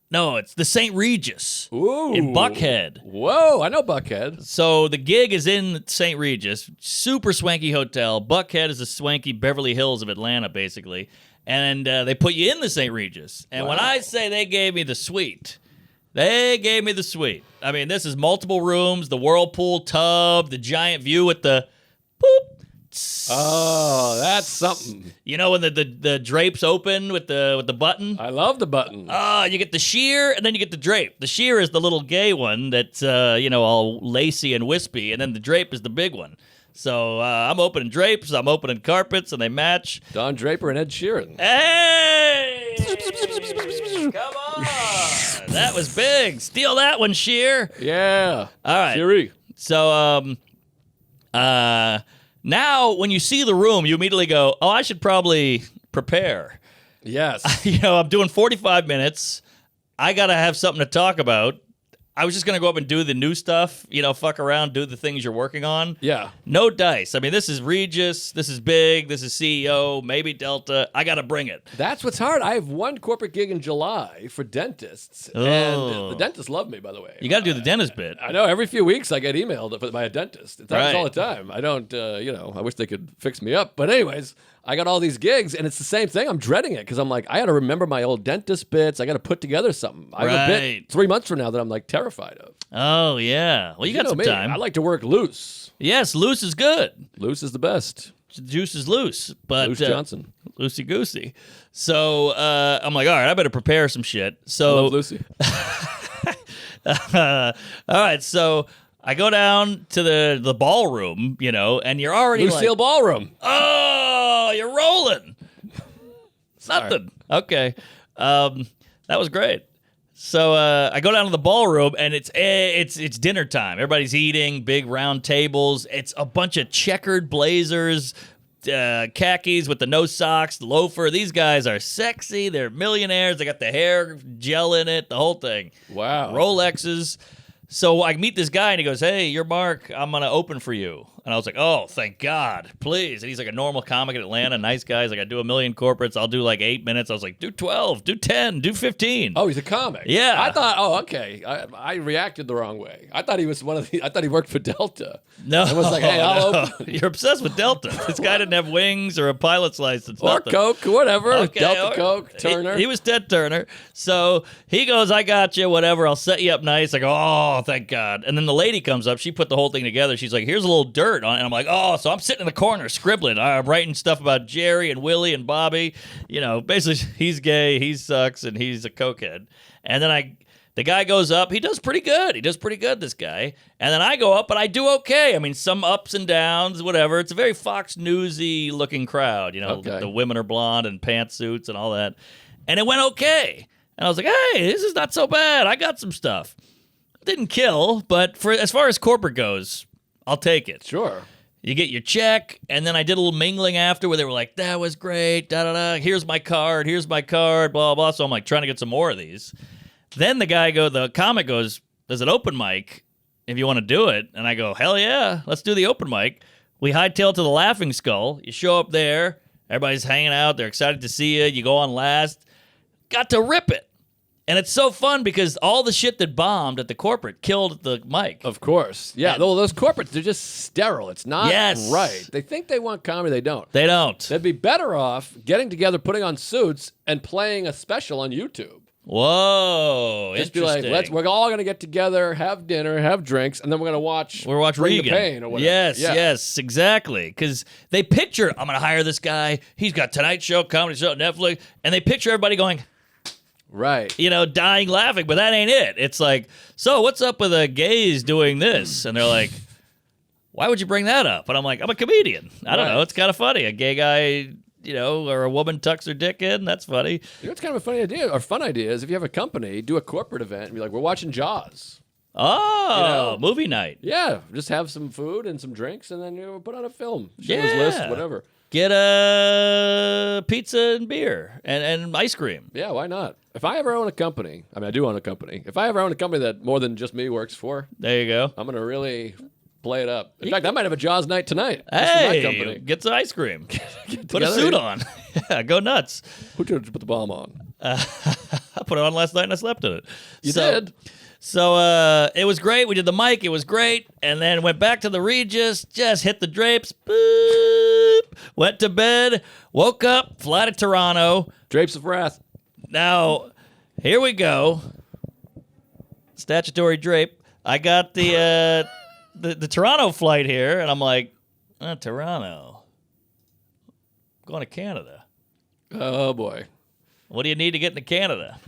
No, it's the St. Regis Ooh. in Buckhead. Whoa, I know Buckhead. So the gig is in St. Regis, super swanky hotel. Buckhead is the swanky Beverly Hills of Atlanta, basically. And they put you in the St. Regis. And when Wow. I say they gave me the suite, they gave me the suite. I mean, this is multiple rooms, the whirlpool tub, the giant view with the boop. Oh, that's something. You know when the drapes open with the button? I love the button. You get the sheer, and then you get the drape. The sheer is the little gay one that's, all lacy and wispy, and then the drape is the big one. So I'm opening drapes, I'm opening carpets, and they match. Don Draper and Ed Sheeran. Hey! Come on! That was big. Steal that one, Sheer. Yeah. All right. Cheery. So, now when you see the room, you immediately go, oh, I should probably prepare. Yes. I'm doing 45 minutes. I got to have something to talk about. I was just going to go up and do the new stuff, fuck around, do the things you're working on. Yeah. No dice. I mean, this is Regis, this is big, this is CEO, maybe Delta. I got to bring it. That's what's hard. I have one corporate gig in July for dentists, Oh. and the dentists love me, by the way. You got to do the dentist bit. I know. Every few weeks, I get emailed by a dentist. It happens Right. all the time. I don't, I wish they could fix me up. But anyways, I got all these gigs, and it's the same thing. I'm dreading it because I'm like, I got to remember my old dentist bits. I got to put together something. I have a Right. bit 3 months from now that I'm like terrified of. Oh, yeah. Well, you got know some me. time. I like to work loose. Yes, loose is good. Loose is the best. The juice is loose. But Loose Johnson. Loosey goosey. So I'm like, all right, I better prepare some shit. So Love Lucy. all right, so I go down to the ballroom, and you're already Lucille like, Ballroom. oh, you're rolling. Nothing. Okay. That was great. So I go down to the ballroom, and it's dinner time. Everybody's eating, big round tables. It's a bunch of checkered blazers, khakis with the no socks, the loafer. These guys are sexy. They're millionaires. They got the hair gel in it, the whole thing. Wow. Rolexes. So I meet this guy, and he goes, hey, you're Mark. I'm going to open for you. And I was like, oh, thank God, please. And he's like a normal comic in Atlanta, nice guy. He's like, I do 1 million corporates. I'll do like 8 minutes. I was like, do 12, do 10, do 15. Oh, he's a comic. Yeah. I thought, okay. I reacted the wrong way. I thought he was I thought he worked for Delta. No. I was like, hey, I'll no. open. You're obsessed with Delta. This guy didn't have wings or a pilot's license. Or nothing. Coke, whatever. Okay, Delta or- Coke, Turner. He was Ted Turner. So he goes, I got you, whatever. I'll set you up nice. I go, oh, thank God. And then the lady comes up. She put the whole thing together. She's like, here's a little dirt on it. And I'm like, oh, so I'm sitting in the corner scribbling. I'm writing stuff about Jerry and Willie and Bobby. Basically, he's gay, he sucks, and he's a cokehead. And then the guy goes up. He does pretty good. This guy. And then I go up, but I do okay. I mean, some ups and downs, whatever. It's a very Fox Newsy looking crowd. Okay. The women are blonde and pantsuits and all that. And it went okay. And I was like, hey, this is not so bad. I got some stuff. Didn't kill, but as far as corporate goes, I'll take it. Sure. You get your check, and then I did a little mingling after where they were like, that was great, da-da-da, here's my card, blah, blah. So I'm like trying to get some more of these. Then the comic goes, there's an open mic if you want to do it. And I go, hell yeah, let's do the open mic. We hightail to the Laughing Skull. You show up there, everybody's hanging out, they're excited to see you, you go on last. Got to rip it. And it's so fun because all the shit that bombed at the corporate killed at the mic. Of course. Yeah, And- though those corporates, they're just sterile. It's not Yes. right. They think they want comedy, they don't. They don't. They'd be better off getting together, putting on suits, and playing a special on YouTube. Whoa, Just be like, interesting. we're all gonna get together, have dinner, have drinks, and then we're gonna watch. We'll watch Bring the Regan. Pain or whatever. Yes, Yeah. yes, exactly. Because they picture, I'm going to hire this guy. He's got Tonight Show, Comedy Show, Netflix. And they picture everybody going, Right. dying laughing. But that ain't it. It's like, so what's up with the gays doing this? And they're like, why would you bring that up? And I'm like, I'm a comedian. I don't Right. know. It's kind of funny. A gay guy, or a woman tucks her dick in. That's funny. You know what's kind of a funny idea or fun idea is if you have a company, do a corporate event and be like, we're watching Jaws. Oh, movie night. Yeah, just have some food and some drinks, and then put on a film. Schindler's Yeah. List, whatever. Get a pizza and beer and ice cream. Yeah, why not? If I ever own a company, I do own a company. If I ever own a company that more than just me works for, There you go. I'm gonna really play it up. In fact, I might have a Jaws night tonight. Just for my Hey, company. get some ice cream. Put a together. suit on. Yeah, go nuts. Who told you to put the bomb on? I put it on last night and I slept in it. You did. So it was great. We did the mic. It was great. And then went back to the Regis, just hit the drapes, boop, went to bed, woke up, fly to Toronto. Drapes of Wrath. Now, here we go. Statutory drape. I got the Toronto flight here, and I'm like, Toronto. I'm going to Canada. Oh boy. What do you need to get into Canada?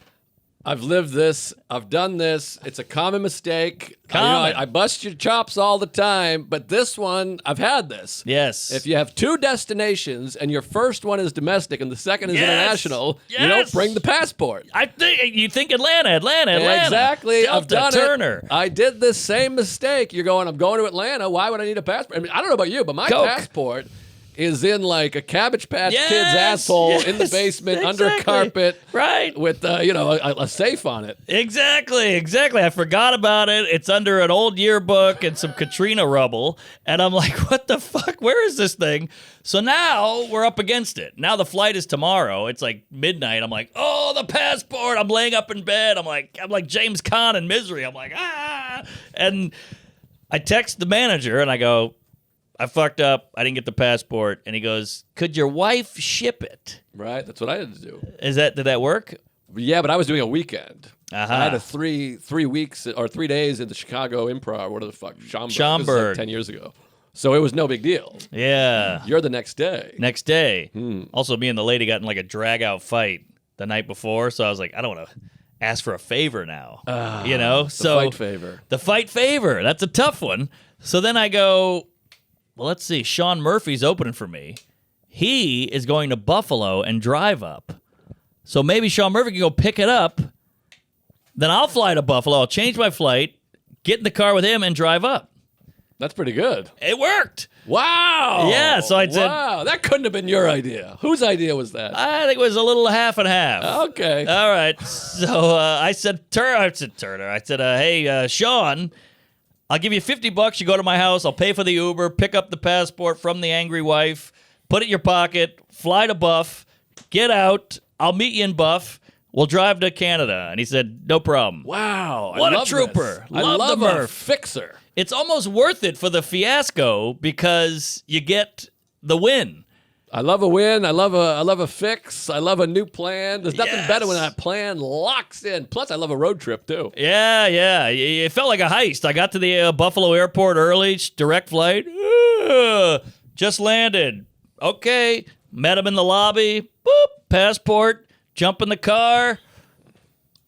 I've lived this. I've done this. It's a common mistake. Common. I bust your chops all the time, but this one, I've had this. Yes. If you have two destinations and your first one is domestic and the second is Yes. international, you Yes. don't bring the passport. I think you think Atlanta. Exactly. Delta, I've done Turner. it. I did this same mistake. You're going, I'm going to Atlanta. Why would I need a passport? I don't know about you, but my Coke. passport is in like a Cabbage Patch Yes, Kid's asshole yes, in the basement under a exactly. carpet. Right. With, a safe on it. Exactly. I forgot about it. It's under an old yearbook and some Katrina rubble. And I'm like, what the fuck? Where is this thing? So now we're up against it. Now the flight is tomorrow. It's like midnight. I'm like, oh, the passport. I'm laying up in bed. I'm like James Caan in Misery. I'm like, ah. And I text the manager and I go, I fucked up. I didn't get the passport. And he goes, could your wife ship it? Right? That's what I had to do. Did that work? Yeah, but I was doing a weekend. Uh-huh. I had a three weeks or 3 days in the Chicago Improv, whatever the fuck, Schaumburg. This was Schaumburg. like 10 years ago. So it was no big deal. Yeah. You're the next day. Next day. Also, me and the lady got in like a drag-out fight the night before, so I was like, I don't want to ask for a favor now. The fight favor. The fight favor. That's a tough one. So then I go, well, let's see. Sean Murphy's opening for me. He is going to Buffalo and drive up. So maybe Sean Murphy can go pick it up. Then I'll fly to Buffalo. I'll change my flight, get in the car with him, and drive up. That's pretty good. It worked. Wow. Yeah, so I said- wow, that couldn't have been your idea. Whose idea was that? I think it was a little half and half. Okay. All right. So I said, Turner. I said, hey, Sean, I'll give you $50. You go to my house. I'll pay for the Uber, pick up the passport from the angry wife, put it in your pocket, fly to Buff, get out. I'll meet you in Buff. We'll drive to Canada. And he said, no problem. Wow. What I a love trooper. This. I Love love the a Murph. fixer. It's almost worth it for the fiasco because you get the win. I love a win. I love a fix. I love a new plan. There's nothing Yes. better when that plan locks in. Plus, I love a road trip too. Yeah. It felt like a heist. I got to the Buffalo airport early, direct flight. Just landed. Okay. Met him in the lobby. Boop. Passport. Jump in the car.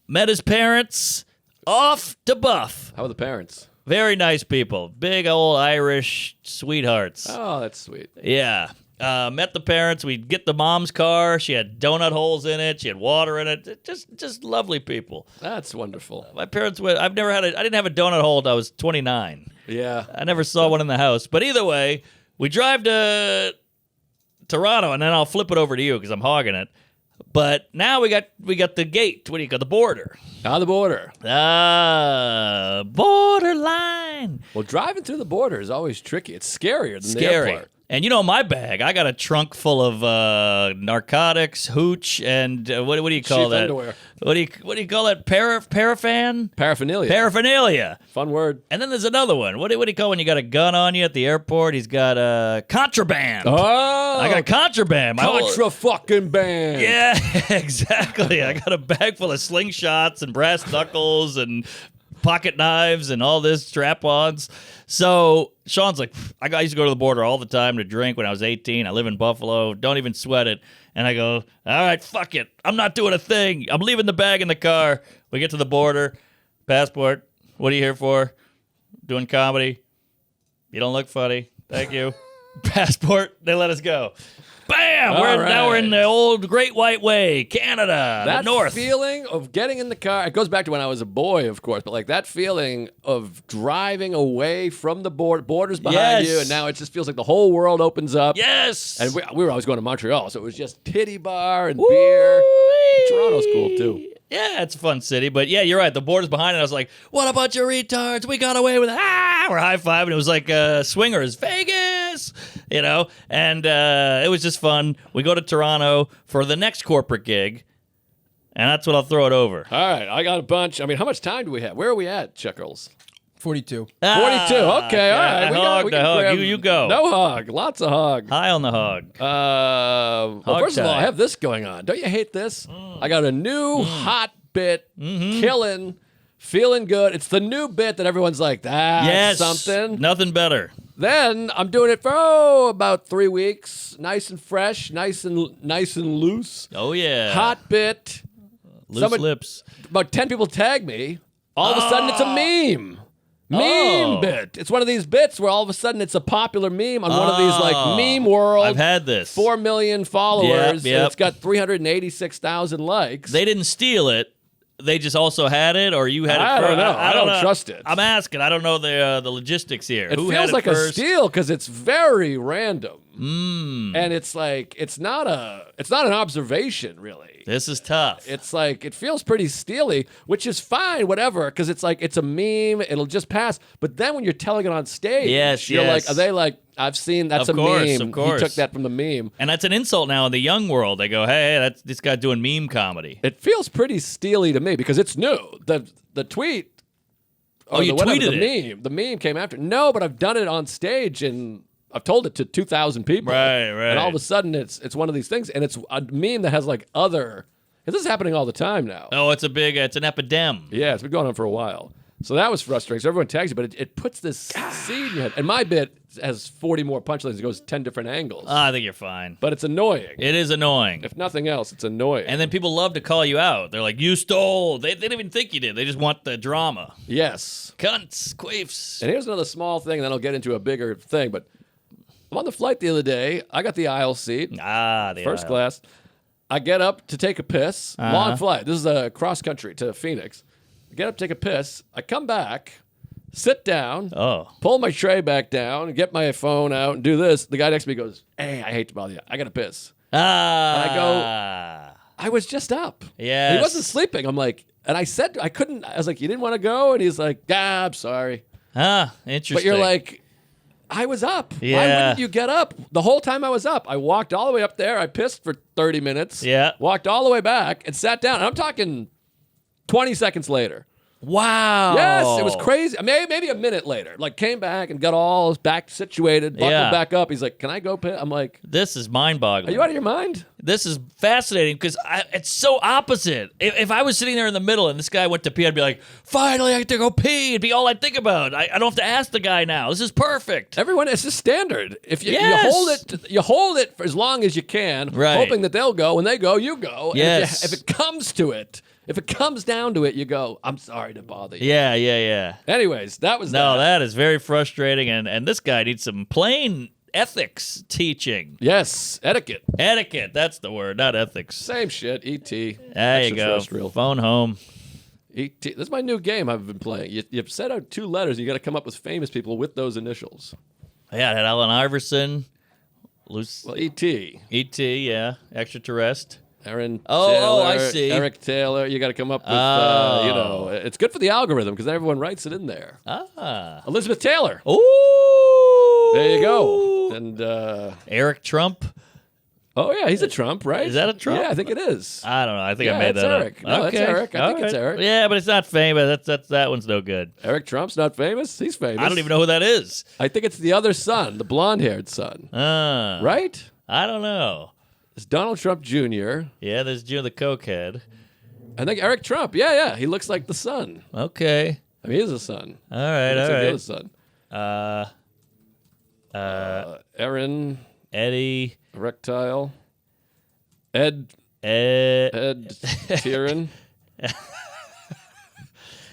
Met his parents. Off to Buff. How are the parents? Very nice people. Big old Irish sweethearts. Oh, that's sweet. Yeah. Met the parents. We get the mom's car. She had donut holes in it. She had water in it. Just lovely people. That's wonderful. My parents went. I didn't have a donut hole until I was 29. Yeah. I never saw one in the house. But either way, we drive to Toronto, and then I'll flip it over to you because I'm hogging it. But now we got the gate. What do you call the border? On the border. Borderline. Well, driving through the border is always tricky. It's scarier than the Scary. airport. And you know my bag. I got a trunk full of narcotics, hooch, and what do you call Sheath that? underwear. What do you call that? Paraffin? Paraphernalia. Paraphernalia. Fun word. And then there's another one. What do you call when you got a gun on you at the airport? He's got contraband. Oh, I got a contraband. contra fucking band. Yeah, exactly. I got a bag full of slingshots and brass knuckles and pocket knives and all this strap-ons. So Sean's like, I used to go to the border all the time to drink when I was 18. I live in Buffalo. Don't even sweat it. And I go, all right, fuck it. I'm not doing a thing. I'm leaving the bag in the car. We get to the border. Passport. What are you here for? Doing comedy. You don't look funny. Thank you. Passport. They let us go. Bam! Now we're in the old Great White Way, Canada, That the north. feeling of getting in the car, it goes back to when I was a boy, of course, but like that feeling of driving away from the borders behind Yes. you, and now it just feels like the whole world opens up. Yes. And we were always going to Montreal, so it was just titty bar and beer. Toronto's cool, too. Yeah, it's a fun city, but yeah, you're right. The border's behind it. I was like, what a bunch of retards. We got away with it. We're high-fiving. It was like Swingers, Vegas, you know, and it was just fun. We go to Toronto for the next corporate gig, and that's what I'll throw it over. All right, I got a bunch. I mean, how much time do we have? Where are we at, Chuckles? 42. 42. Okay, all right. We can hog. grab- You go. No hog. Lots of hog. High on the hog. Well, first of all, I have this going on. Don't you hate this? I got a new hot bit, killing, feeling good. It's the new bit that everyone's like, that's Yes. something. Nothing better. Then I'm doing it for about 3 weeks, nice and fresh, nice and loose. Oh, yeah. Hot bit. Loose someone- lips. About 10 people tag me. All of a sudden, it's a meme. Meme bit. It's one of these bits where all of a sudden it's a popular meme on one of these like meme world. I've had this. 4 million followers. Yep. And it's got 386,000 likes. They didn't steal it. They just also had it, or you had it I first. don't know. I don't trust it. I'm asking. I don't know the logistics here. It Who had feels it like first? a steal because it's very random. And it's like it's not an observation really. This is tough. It's like it feels pretty steely, which is fine, whatever, because it's like it's a meme, it'll just pass. But then when you're telling it on stage, Yes, you're yes. like, are they like, I've seen that's Of a course, meme. of course. He took that from the meme. And that's an insult now in the young world. They go, hey, that's this guy doing meme comedy. It feels pretty steely to me because it's new. The tweet. Oh, you tweeted it. The meme came after. No, but I've done it on stage and I've told it to 2,000 people. Right. And all of a sudden it's one of these things, and it's a meme that has like other. This is happening all the time now. Oh, it's an epidemic. Yeah, it's been going on for a while. So that was frustrating. So everyone tags you, but it puts this seed in your head. And my bit has 40 more punchlines. It goes 10 different angles. I think you're fine. But it's annoying. It is annoying. If nothing else, it's annoying. And then people love to call you out. They're like, you stole. They didn't even think you did. They just want the drama. Yes. Cunts, queefs. And here's another small thing, and then I'll get into a bigger thing. But I'm on the flight the other day. I got the aisle seat, The first aisle. class. I get up to take a piss. Long flight. This is a cross country to Phoenix. I get up, take a piss. I come back, sit down, pull my tray back down, get my phone out, and do this. The guy next to me goes, "Hey, I hate to bother you. I got to piss." And I was just up. Yes. He wasn't sleeping. I'm like, and I said, I couldn't. I was like, you didn't want to go? And he's like, I'm sorry. Interesting. But you're like, I was up. Yeah. Why wouldn't you get up? The whole time I was up. I walked all the way up there. I pissed for 30 minutes. Yeah. Walked all the way back and sat down. And I'm talking 20 seconds later. wow. Yes, it was crazy. Maybe a minute later. Like, came back and got all back situated, buckled Yeah. back up. He's like, can I go piss? I'm like, This is mind-boggling. are you out of your mind? This is fascinating because it's so opposite. If I was sitting there in the middle and this guy went to pee, I'd be like, finally, I get to go pee. It'd be all I'd think about. I don't have to ask the guy now. This is perfect. Everyone, it's just standard. If you, Yes. you hold it for as long as you can, Right. hoping that they'll go. When they go, you go. And Yes. if it comes to it, if it comes down to it, you go, I'm sorry to bother you. Yeah. Anyways, that was No, that. that is very frustrating, and this guy needs some plain ethics teaching. Yes, etiquette. Etiquette, that's the word, not ethics. Same shit. E.T. There you go. Extraterrestrial. Phone home. E.T. This is my new game I've been playing. You've set out 2 letters. You got to come up with famous people with those initials. Yeah, it had Allen Iverson, Luce, Well, E.T. E.T., yeah, extraterrestrial. Aaron Oh, Taylor, I see. Eric Taylor. You got to come up with, it's good for the algorithm because everyone writes it in there. Elizabeth Taylor. Ooh. There you go. And Eric Trump. oh yeah, he's a Trump, right? Is that a Trump? Yeah, I think it is. I don't know. I think Yeah, I made it's that Eric. up. No, that's Eric. I think it's Eric. Yeah, but it's not famous. That one's no good. Eric Trump's not famous. He's famous. I don't even know who that is. I think it's the other son, the blonde-haired son, right? I don't know. It's Donald Trump Jr. Yeah, there's June the cokehead. I think Eric Trump. Yeah, he looks like the son. Okay. I mean, he is a son. All right. He looks All like the right. other son. Aaron, Eddie. Erectile, Ed Sheeran,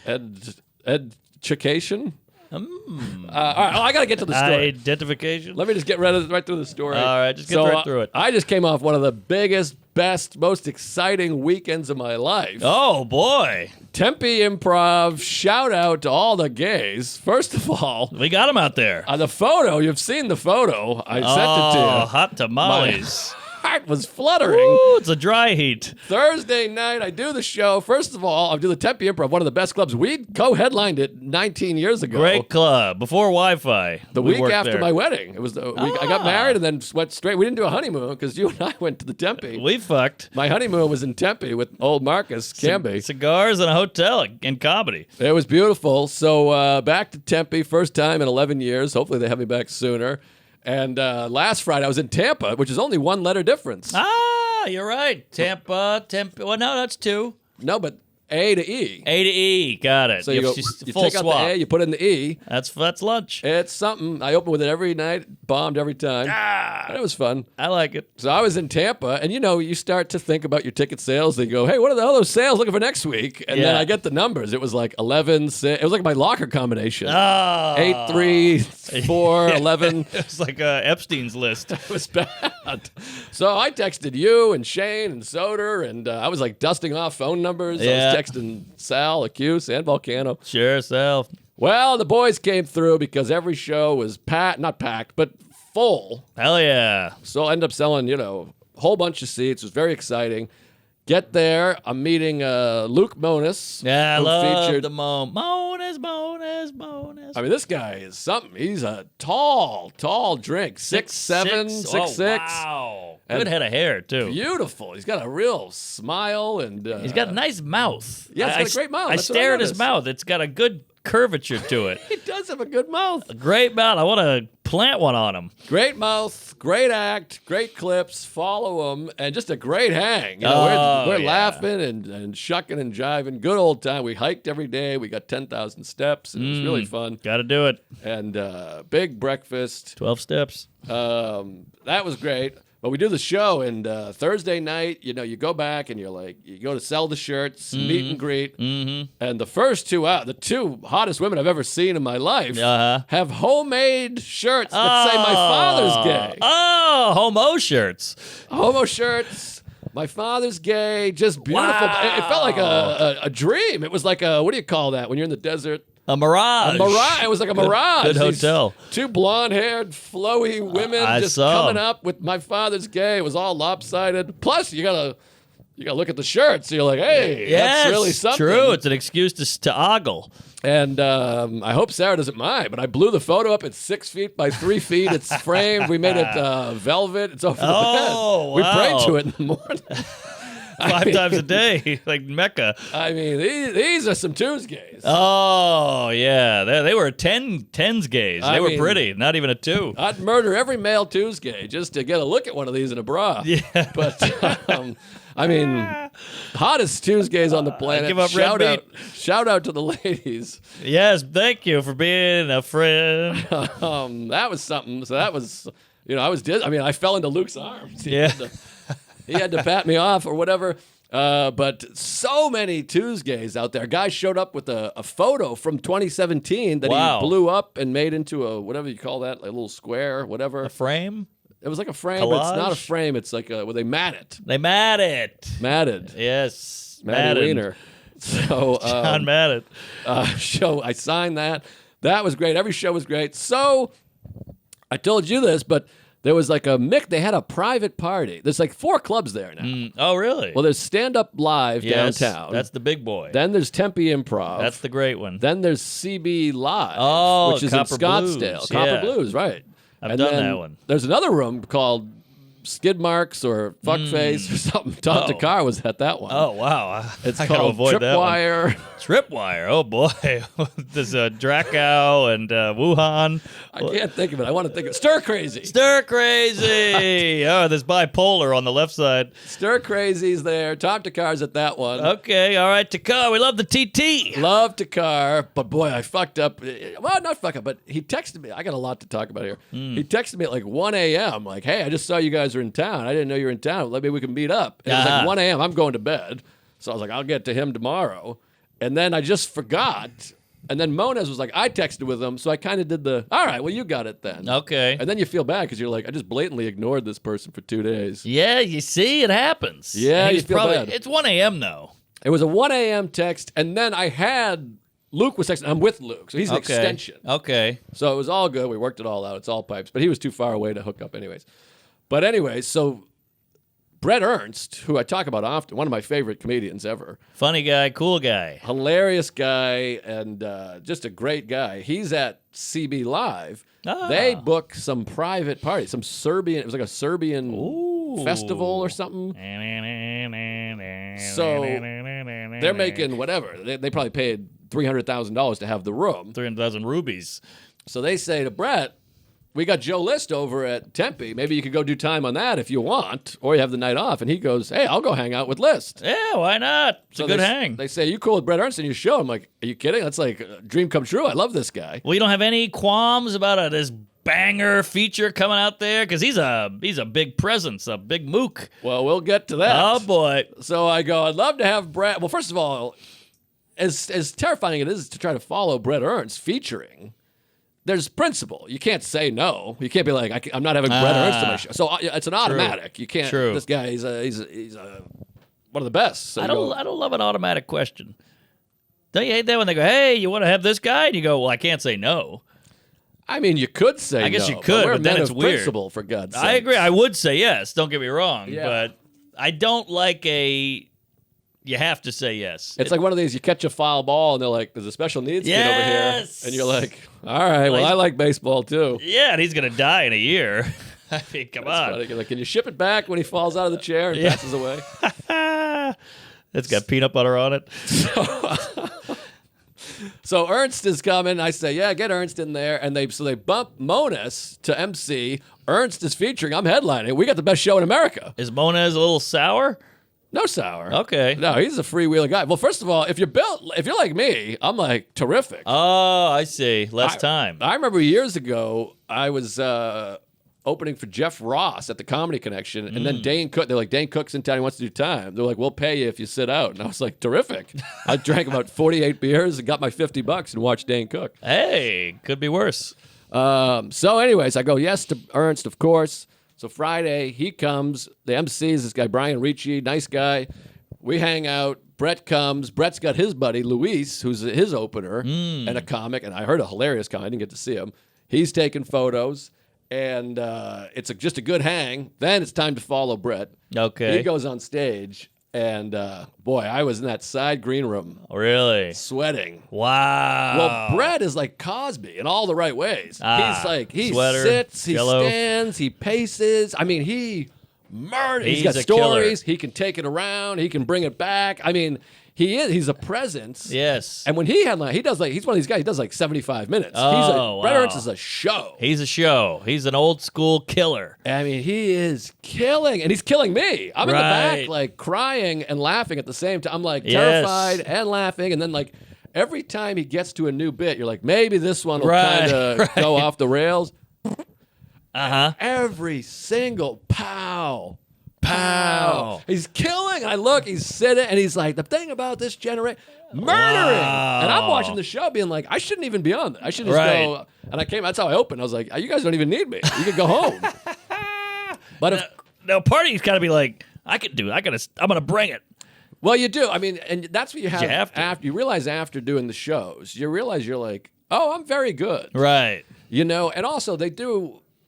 Ed Chication. All right, I got to get to the story. Identification. Let me just get right through the story. All right, just get right through it. I just came off one of the biggest, best, most exciting weekends of my life. Oh, boy. Tempe Improv, shout out to all the gays. First of all, We got him out there. the photo, you've seen the photo. I sent it to you. Hot tamales. My heart was fluttering. Ooh, it's a dry heat. Thursday night, I do the show. First of all, I do the Tempe Improv, one of the best clubs. We co-headlined it 19 years ago. Great club. Before Wi-Fi. The We week worked after there. my wedding. It was the week I got married and then went straight. We didn't do a honeymoon because you and I went to the Tempe. We fucked. My honeymoon was in Tempe with old Marcus Camby. Cigars and a hotel and comedy. It was beautiful. So back to Tempe, first time in 11 years. Hopefully they have me back sooner. And last Friday I was in Tampa, which is only one letter difference. You're right. Tampa. Well, no, that's two. No, but A to E. A to E. Got it. So you go, Just you full take out swap. the A, you put in the E. That's lunch. It's something. I opened with it every night, bombed every time. And it was fun. I like it. So I was in Tampa, and you start to think about your ticket sales. They go, hey, what are the other sales looking for next week? And then Yeah. I get the numbers. It was like 11, 6. It was like my locker combination. Oh. 8, 3, 4, 11. It's like Epstein's list. It was bad. So I texted you and Shane and Soder, and I was like dusting off phone numbers. Yeah. I was texting Sal, Acuse, and Volcano. Sure, self. Well, the boys came through because every show was not packed, but full. Hell yeah. So I ended up selling, a whole bunch of seats. It was very exciting. Get there. I'm meeting Luke Monis. Yeah, I who love featured, the Monas. I mean, this guy is something. He's a tall drink. 6'7", 6'6". Wow. And Good head of hair, too. Beautiful. He's got a real smile and He's got a nice mouth. Yeah, he's got a great mouth. I That's what I stare at his noticed. mouth. It's got a good curvature to it. he does have a good mouth. A great mouth. I want to plant one on him. Great mouth, great act, great clips. Follow him, and just a great hang. We're yeah. laughing and shucking and jiving. Good old time. We hiked every day. We got 10,000 steps. And it was really fun. Got to do it. And big breakfast. 12 steps. That was great. But we do the show, and Thursday night, you go back and you go to sell the shirts, meet and greet. Mm-hmm. And the first the two hottest women I've ever seen in my life, have homemade shirts that say my father's gay. Oh, homo shirts. Homo shirts. My father's gay. Just beautiful. Wow. It felt like a dream. It was like what do you call that when you're in the desert? A mirage. A mirage. It was like a mirage. Good These hotel. Two blonde-haired, flowy women I just saw coming 'em. up with my father's gay. It was all lopsided. Plus, you gotta look at the shirts. You're like, hey, Yes, that's really something. true. It's an excuse to ogle. And I hope Sarah doesn't mind, but I blew the photo up. It's 6 feet by 3 feet. It's framed. We made it velvet. It's over the Oh, bed. We wow. prayed to it in the morning. 5 times a day, like Mecca. I mean, these are some Tuesdays. Oh, yeah. They were tens gays. They were mean- pretty. Not even a 2. I'd murder every male Tuesday just to get a look at one of these in a bra. Yeah. But I mean, hottest Tuesdays on the planet. give up red meat. Shout out to the ladies. Yes, thank you for being a friend. That was something. So that was, I fell into Luke's arms. Yeah. He had to pat me off or whatever. But so many Tuesdays out there. Guys showed up with a photo from 2017 that Wow. he blew up and made into a, whatever you call that, like a little square, whatever. A frame? It was like a frame, but it's not a Collage? frame. It's like they mat it. They mad it. Matted. Yes. Matty Madden. Wiener. So John Madden. show, I signed that. That was great. Every show was great. So I told you this, but there was like they had a private party. There's like 4 clubs there now. Oh, really? Well, there's Stand Up Live yes, downtown. that's the big boy. Then there's Tempe Improv. That's the great one. Then there's CB Live, Oh, which is Copper in Scottsdale. Blues, Copper yeah. Blues, right. I've And done then that one. There's another room called Skid Marks or Fuckface or something. Tom Oh. Takar was at that one. Oh, wow. It's I gotta called avoid that one. Tripwire. Tripwire. Oh, boy. There's Dracow and Wuhan. I can't think of it. I want to think of Stir Crazy. Stir Crazy. Oh, there's Bipolar on the left side. Stir Crazy's there. Tom Takar's at that one. Okay, all right, Takar. We love the TT. Love Takar, but boy, I fucked up. Well, not fuck up, but he texted me. I got a lot to talk about here. He texted me at like 1 a.m. Like, hey, I just saw you guys are in town. I didn't know you were in town. Maybe we can meet up. And it was like 1 a.m. I'm going to bed. So I was like, I'll get to him tomorrow. And then I just forgot. And then Moniz was like, I texted with him. So I kind of did all right, well, you got it then. Okay. And then you feel bad because you're like, I just blatantly ignored this person for 2 days. Yeah, you see, it happens. Yeah, He's you feel bad. It's 1 a.m. though. It was a 1 a.m. text. And then Luke was texting. I'm with Luke. So he's an extension. Okay. So it was all good. We worked it all out. It's all pipes. But he was too far away to hook up anyways. But anyways, so Brett Ernst, who I talk about often, one of my favorite comedians ever. Funny guy, cool guy. Hilarious guy and just a great guy. He's at CB Live. Ah. They book some private party, some Serbian, it was like a Serbian festival or something. So they're making whatever. They probably paid $300,000 to have the room. 300,000 rubies. So they say to Brett, we got Joe List over at Tempe. Maybe you could go do time on that if you want, or you have the night off. And he goes, hey, I'll go hang out with List. Yeah, why not? It's a good hang. They say, you cool with Brett Ernst in your show? I'm like, are you kidding? That's like a dream come true. I love this guy. Well, you don't have any qualms about this banger feature coming out there? Because he's a big presence, a big mook. Well, we'll get to that. Oh, boy. So I go, I'd love to have Brett. Well, first of all, as terrifying it is to try to follow Brett Ernst featuring, there's principle. You can't say no. You can't be like, I'm not having Brett Ernst on my show. So it's an automatic. You can't. True. This guy, he's one of the best. So I don't love an automatic question. Don't you hate that when they go, hey, you want to have this guy? And you go, well, I can't say no. I mean, you could say I guess no, you could, we're but then men it's of weird. principle, for God's sake. I agree. I would say yes. Don't get me wrong. Yeah. But I don't like you have to say yes. It's like one of these, you catch a foul ball, and they're like, there's a special needs kid over here. Yes! And you're like, all right, well, I like baseball, too. Yeah, and he's going to die in a year. I mean, come on. Funny. You're like, can you ship it back when he falls out of the chair and passes away? It's got peanut butter on it. So Ernst is coming. I say, yeah, get Ernst in there. And they bump Monis to MC. Ernst is featuring. I'm headlining. We got the best show in America. Is Moniz a little sour? No sour. Okay. No, he's a freewheeling guy. Well, first of all, if you're like me, I'm like terrific. Oh, I see. Less time. I remember years ago, I was opening for Jeff Ross at the Comedy Connection, and then Dane Cook. They're like, Dane Cook's in town. He wants to do time. They're like, we'll pay you if you sit out. And I was like, terrific. I drank about 48 beers and got my $50 and watched Dane Cook. Hey, could be worse. So anyways, I go yes to Ernst, of course. So Friday, he comes. The MC is this guy, Brian Ricci, nice guy. We hang out. Brett comes. Brett's got his buddy, Luis, who's his opener, and a comic. And I heard a hilarious comic. I didn't get to see him. He's taking photos, and it's just a good hang. Then it's time to follow Brett. Okay. He goes on stage, and boy, I was in that side green room Really? sweating. Wow. Well, Brett is like Cosby in all the right ways. He's like, he sweater, sits, he yellow. stands, he paces. I mean, he murders. He's He's got a stories. He can take it around. He can bring it back. I mean, he's a presence. Yes. And when he's one of these guys, he does like 75 minutes. Oh, Brett wow. Ernst is a show. He's a show. He's an old school killer. I mean, he is killing, and he's killing me. I'm in the Right. back, like crying and laughing at the same time. I'm like Yes. terrified and laughing, and then like every time he gets to a new bit, you're like, maybe this one will Right, kind of go off the rails. Uh-huh. Every single pow. He's killing. And I look, he's sitting, and he's like, the thing about this generation, murdering. Wow. And I'm watching the show being like, I shouldn't even be on that. I should just Right. go. And that's how I opened. I was like, you guys don't even need me. You can go home. But if, Now, party's got to be like, I'm going to bring it. well, you do. I mean, and that's what you have, You have to. after you realize after doing the shows, you realize you're like, oh, I'm very good. Right. You know, and also they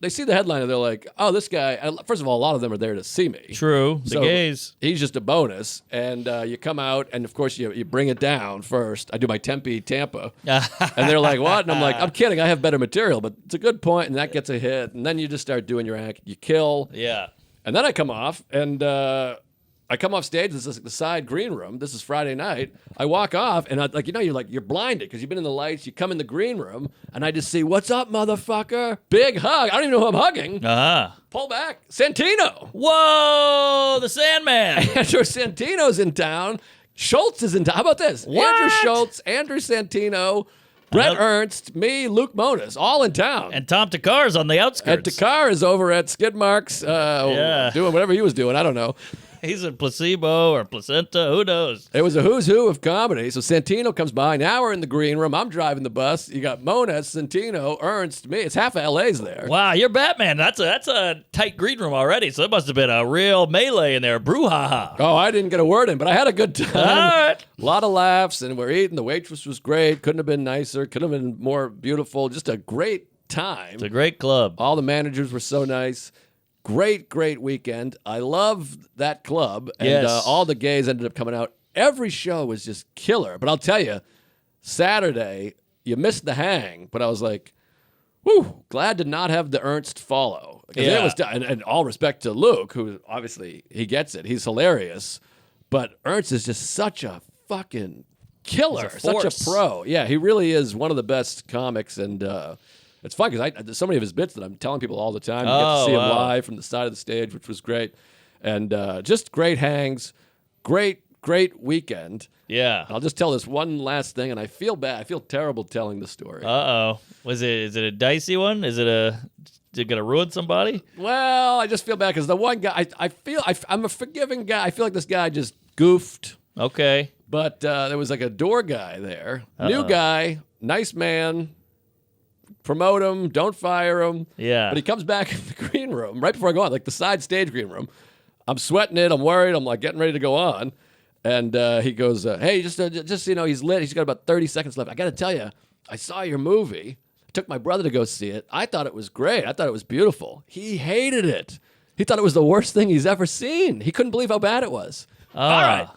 they see the headline and they're like, oh, this guy. And first of all, a lot of them are there to see me. True. The So gays. He's just a bonus, and you come out, and of course you bring it down first. I do my Tempe, Tampa, and they're like, "What?" And I'm like, "I'm kidding. I have better material, but it's a good point." And that gets a hit, and then you just start doing your act. You kill, Yeah. and then I come off, and I come off stage. This is the side green room. This is Friday night. I walk off, and you're blinded because you've been in the lights. You come in the green room, and I just see, "What's up, motherfucker?" Big hug. I don't even know who I'm hugging. Pull back, Santino. Whoa, the Sandman. Andrew Santino's in town. Schultz is in town. How about this? What? Andrew Schultz, Andrew Santino, Brett Ernst, me, Luke Monis, all in town. And Tom Takar's on the And outskirts. Takar is over at Skid Marks doing whatever he was doing. I don't know. He's a placebo or placenta. Who knows? It was a who's who of comedy. So Santino comes by. Now we're in the green room. I'm driving the bus. You got Monis, Santino, Ernst, me. It's half of LA's there. Wow, you're Batman. That's a tight green room already. So it must have been a real melee in there. Brouhaha. Oh, I didn't get a word in, but I had a good time. All right. A lot of laughs, and we're eating. The waitress was great. Couldn't have been nicer. Could have been more beautiful. Just a great time. It's a great club. All the managers were so nice. Great, great weekend. I love that club. And Yes. all the gays ended up coming out. Every show was just killer. But I'll tell you, Saturday, you missed the hang. But I was like, whew, glad to not have the Ernst follow. 'Cause Yeah. it was, and all respect to Luke, who obviously he gets it. He's hilarious. But Ernst is just such a fucking killer. He's a Such force. a pro. Yeah, he really is one of the best comics. And it's fun because there's so many of his bits that I'm telling people all the time. You get to see him live from the side of the stage, which was great. And just great hangs. Great weekend. Yeah. I'll just tell this one last thing, and I feel bad. I feel terrible telling the story. Uh-oh. Is it a dicey one? Is it gonna ruin somebody? Well, I just feel bad because the one guy, I'm a forgiving guy. I feel like this guy just goofed. Okay. But there was like a door guy there. New guy, nice man. Promote him, don't fire him. Yeah. But he comes back in the green room right before I go on, like the side stage green room. I'm sweating it. I'm worried. I'm like getting ready to go on. And he goes, hey, just so you know, he's lit. He's got about 30 seconds left. I got to tell you, I saw your movie. I took my brother to go see it. I thought it was great. I thought it was beautiful. He hated it. He thought it was the worst thing he's ever seen. He couldn't believe how bad it was. All right.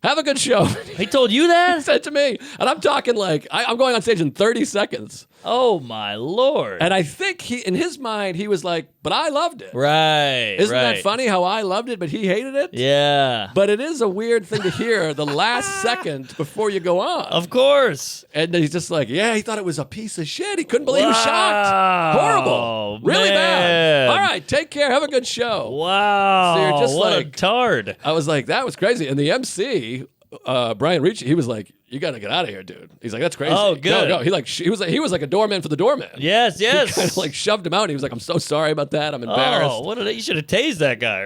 Have a good show. He told you that? He said to me. And I'm talking like, I'm going on stage in 30 seconds. Oh, my Lord. And I think in his mind, he was like, but I loved it. Right. Isn't right. that funny how I loved it, but he hated it? Yeah. But it is a weird thing to hear the last second before you go on. Of course. And he's just like, yeah, he thought it was a piece of shit. He couldn't believe he was Wow, shocked. Horrible. Really bad. man. All right, take care. Have a good show. Wow. So you're just what like- a tard. I was like, that was crazy. And the MC, Brian Ricci, he was like, you got to get out of here, dude. He's like, that's crazy. Oh, good. No. He was like a doorman for the doorman. Yes, yes. He kind of like shoved him out. And he was like, I'm so sorry about that. I'm embarrassed. Oh, you should have tased that guy.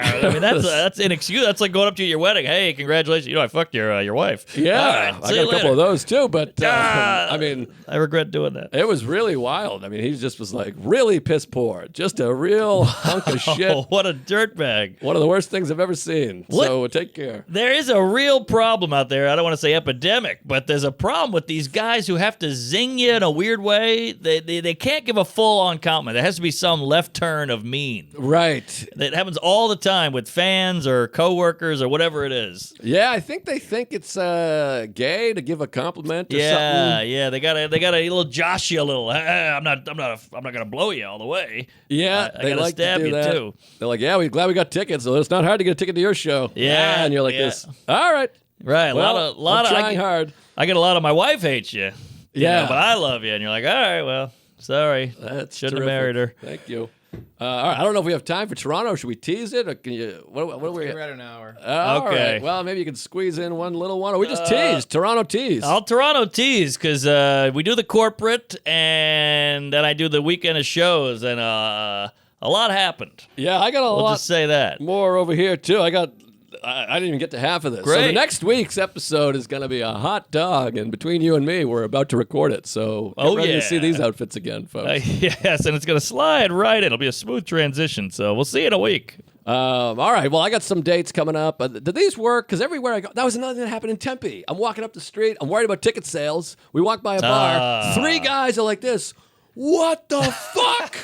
I mean, that's inexcusable. That's like going up to your wedding. Hey, congratulations. You know, I fucked your wife. Yeah, All right, I see got you a couple later. of those too. But I mean, I regret doing that. it was really wild. I mean, he just was like really piss poor. Just a real hunk of shit. Oh, what a dirtbag. One of the worst things I've ever seen. What? So take care. There is a real problem out there. I don't want to say epidemic, but there's a problem with these guys who have to zing you in a weird way. They can't give a full-on compliment. There has to be some left turn of mean. Right. That happens all the time with fans or coworkers or whatever it is. Yeah, I think they think it's gay to give a compliment or Yeah, something. yeah. They got a little josh you a little. I'm not gonna blow you all the way. Yeah, I they gotta like stab to do you that. too. They're like, yeah, we're glad we got tickets. So it's not hard to get a ticket to your show. Yeah, and you're like yeah. this. All right. Right. Well, a lot I'm of trying hard. I get a lot of my wife hates you. You Yeah. know, but I love you, and you're like, all right, well, sorry, That's shouldn't terrific. have married her. Thank you. All right, I don't know if we have time for Toronto. Should we tease it, or can you? What are we? We're at an hour. All Okay. right. Well, maybe you can squeeze in one little one, or we just tease Toronto tease. I'll Toronto tease because we do the corporate, and then I do the weekend of shows, and a lot happened. Yeah, I got a We'll lot just say that. more over here too. I didn't even get to half of this. So the Great. next week's episode is going to be a hot dog, and between you and me, we're about to record it. So get ready to see yeah. these outfits again, folks. Yes, and it's going to slide right in. It'll be a smooth transition, so we'll see you in a week. All right. Well, I got some dates coming up. Did these work? Because everywhere I go, that was another thing that happened in Tempe. I'm walking up the street. I'm worried about ticket sales. We walk by a bar. 3 guys are like this. What the fuck?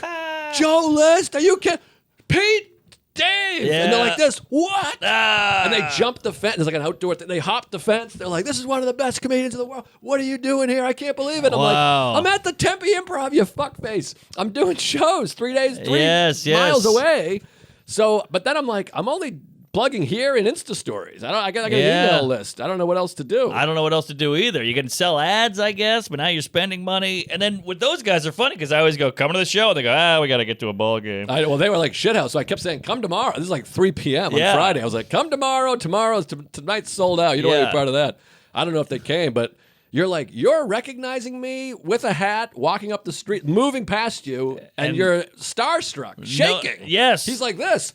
Joe List, are you kidding? Pete, Dave. Yeah. And they're like this, what? Ah. And they jump the fence. There's like an outdoor thing. They hop the fence. They're like, this is one of the best comedians in the world. What are you doing here? I can't believe it. I'm Wow. like, I'm at the Tempe Improv, you fuckface. I'm doing shows 3 days, 3 Yes. miles away. So, but then I'm like, I'm only plugging here in Insta stories. I got an email list. I don't know what else to do. I don't know what else to do either. You can sell ads, I guess, but now you're spending money. And then with those guys are funny because I always go, come to the show. And they go, we got to get to a ball game. Well, they were like shithouse, so I kept saying, come tomorrow. This is like 3 p.m. on Friday. I was like, come tomorrow. Tonight's sold out. You don't want to be part of that. I don't know if they came, but you're like, you're recognizing me with a hat, walking up the street, moving past you, and you're starstruck, shaking. Yes. He's like this.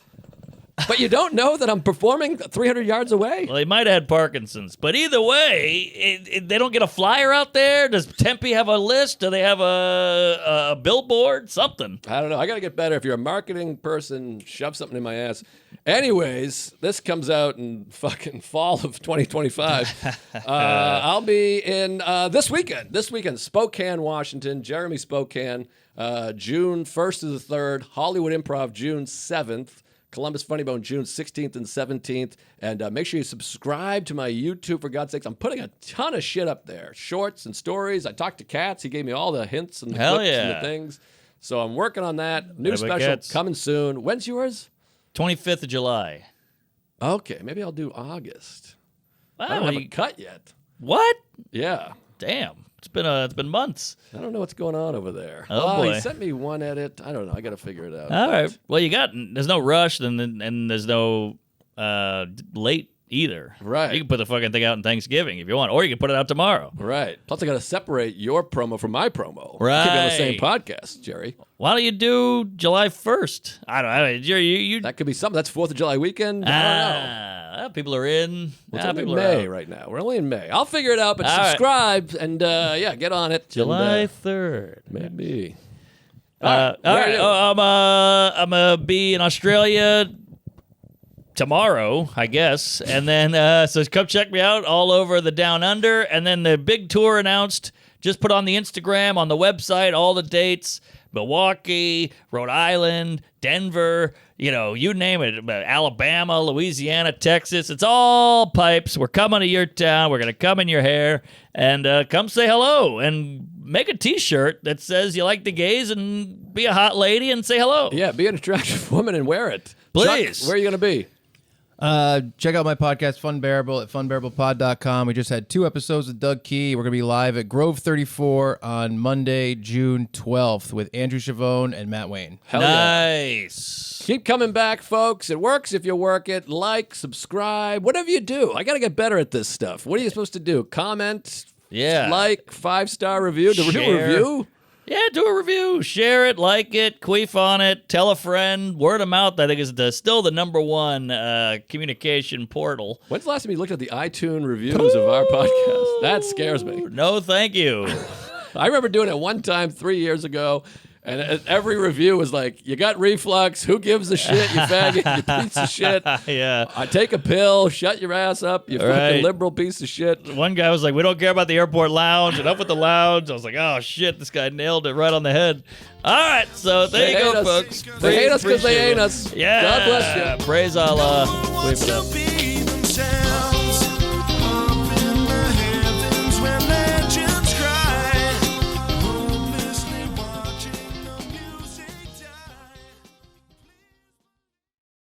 But you don't know that I'm performing 300 yards away? Well, they might have had Parkinson's. But either way, they don't get a flyer out there? Does Tempe have a list? Do they have a billboard? Something. I don't know. I got to get better. If you're a marketing person, shove something in my ass. Anyways, this comes out in fucking fall of 2025. I'll be in this weekend, Spokane, Washington, Jeremy Spokane, June 1st to the 3rd, Hollywood Improv, June 7th. Columbus Funny Bone, June 16th and 17th. And make sure you subscribe to my YouTube, for God's sakes. I'm putting a ton of shit up there. Shorts and stories. I talked to Katz. He gave me all the hints and the clips and the things. So I'm working on that. New special coming soon. When's yours? 25th of July. Okay, maybe I'll do August. Wow, I don't have a cut yet. What? Yeah. Damn. It's been months. I don't know what's going on over there. Oh, boy. He sent me one edit. I don't know. I got to figure it out. All right. Well, there's no rush and there's no late either. Right. You can put the fucking thing out on Thanksgiving if you want, or you can put it out tomorrow. Right. Plus, I got to separate your promo from my promo. Right. Keep it on the same podcast, Jerry. Why don't you do July 1st? I don't know. Jerry, That could be something. That's 4th of July weekend. I don't know. People are in. It's only people May are out. right now. We're only in May. I'll figure it out, but All right. subscribe and, get on it. July 3rd. Maybe. All right. I'm going to be in Australia tomorrow, I guess. And then, so come check me out all over the Down Under. And then the big tour announced, just put on the Instagram, on the website, all the dates. Milwaukee, Rhode Island, Denver, you name it. Alabama, Louisiana, Texas. It's all pipes. We're coming to your town. We're going to come in your hair and come say hello and make a T-shirt that says you like the gays and be a hot lady and say hello. Yeah, be an attractive woman and wear it. Please. Chuck, where are you going to be? Check out my podcast, Fun Bearable, at funbearablepod.com. We just had 2 episodes with Doug Key. We're going to be live at Grove 34 on Monday, June 12th with Andrew Chavone and Matt Wayne. Hell yeah. Nice. Keep coming back, folks. It works if you work it. Like, subscribe, whatever you do. I got to get better at this stuff. What are you supposed to do? Comment? Yeah. Like, 5-star review? Do a Share. review? Yeah, do a review. Share it, like it, queef on it, tell a friend. Word of mouth, I think, is still the #1 communication portal. When's the last time you looked at the iTunes reviews of our podcast? That scares me. No, thank you. I remember doing it one time 3 years ago, and every review was like, you got reflux, who gives a shit, you faggot, you piece of shit. Yeah. I take a pill, shut your ass up, you Right. fucking liberal piece of shit. One guy was like, we don't care about the airport lounge, and up with the lounge. I was like, oh, shit, this guy nailed it right on the head. All right, so there you go, folks. They hate us because they Appreciate ain't it. us. Yeah. God bless you. Praise Allah. Wants Queef it to up. be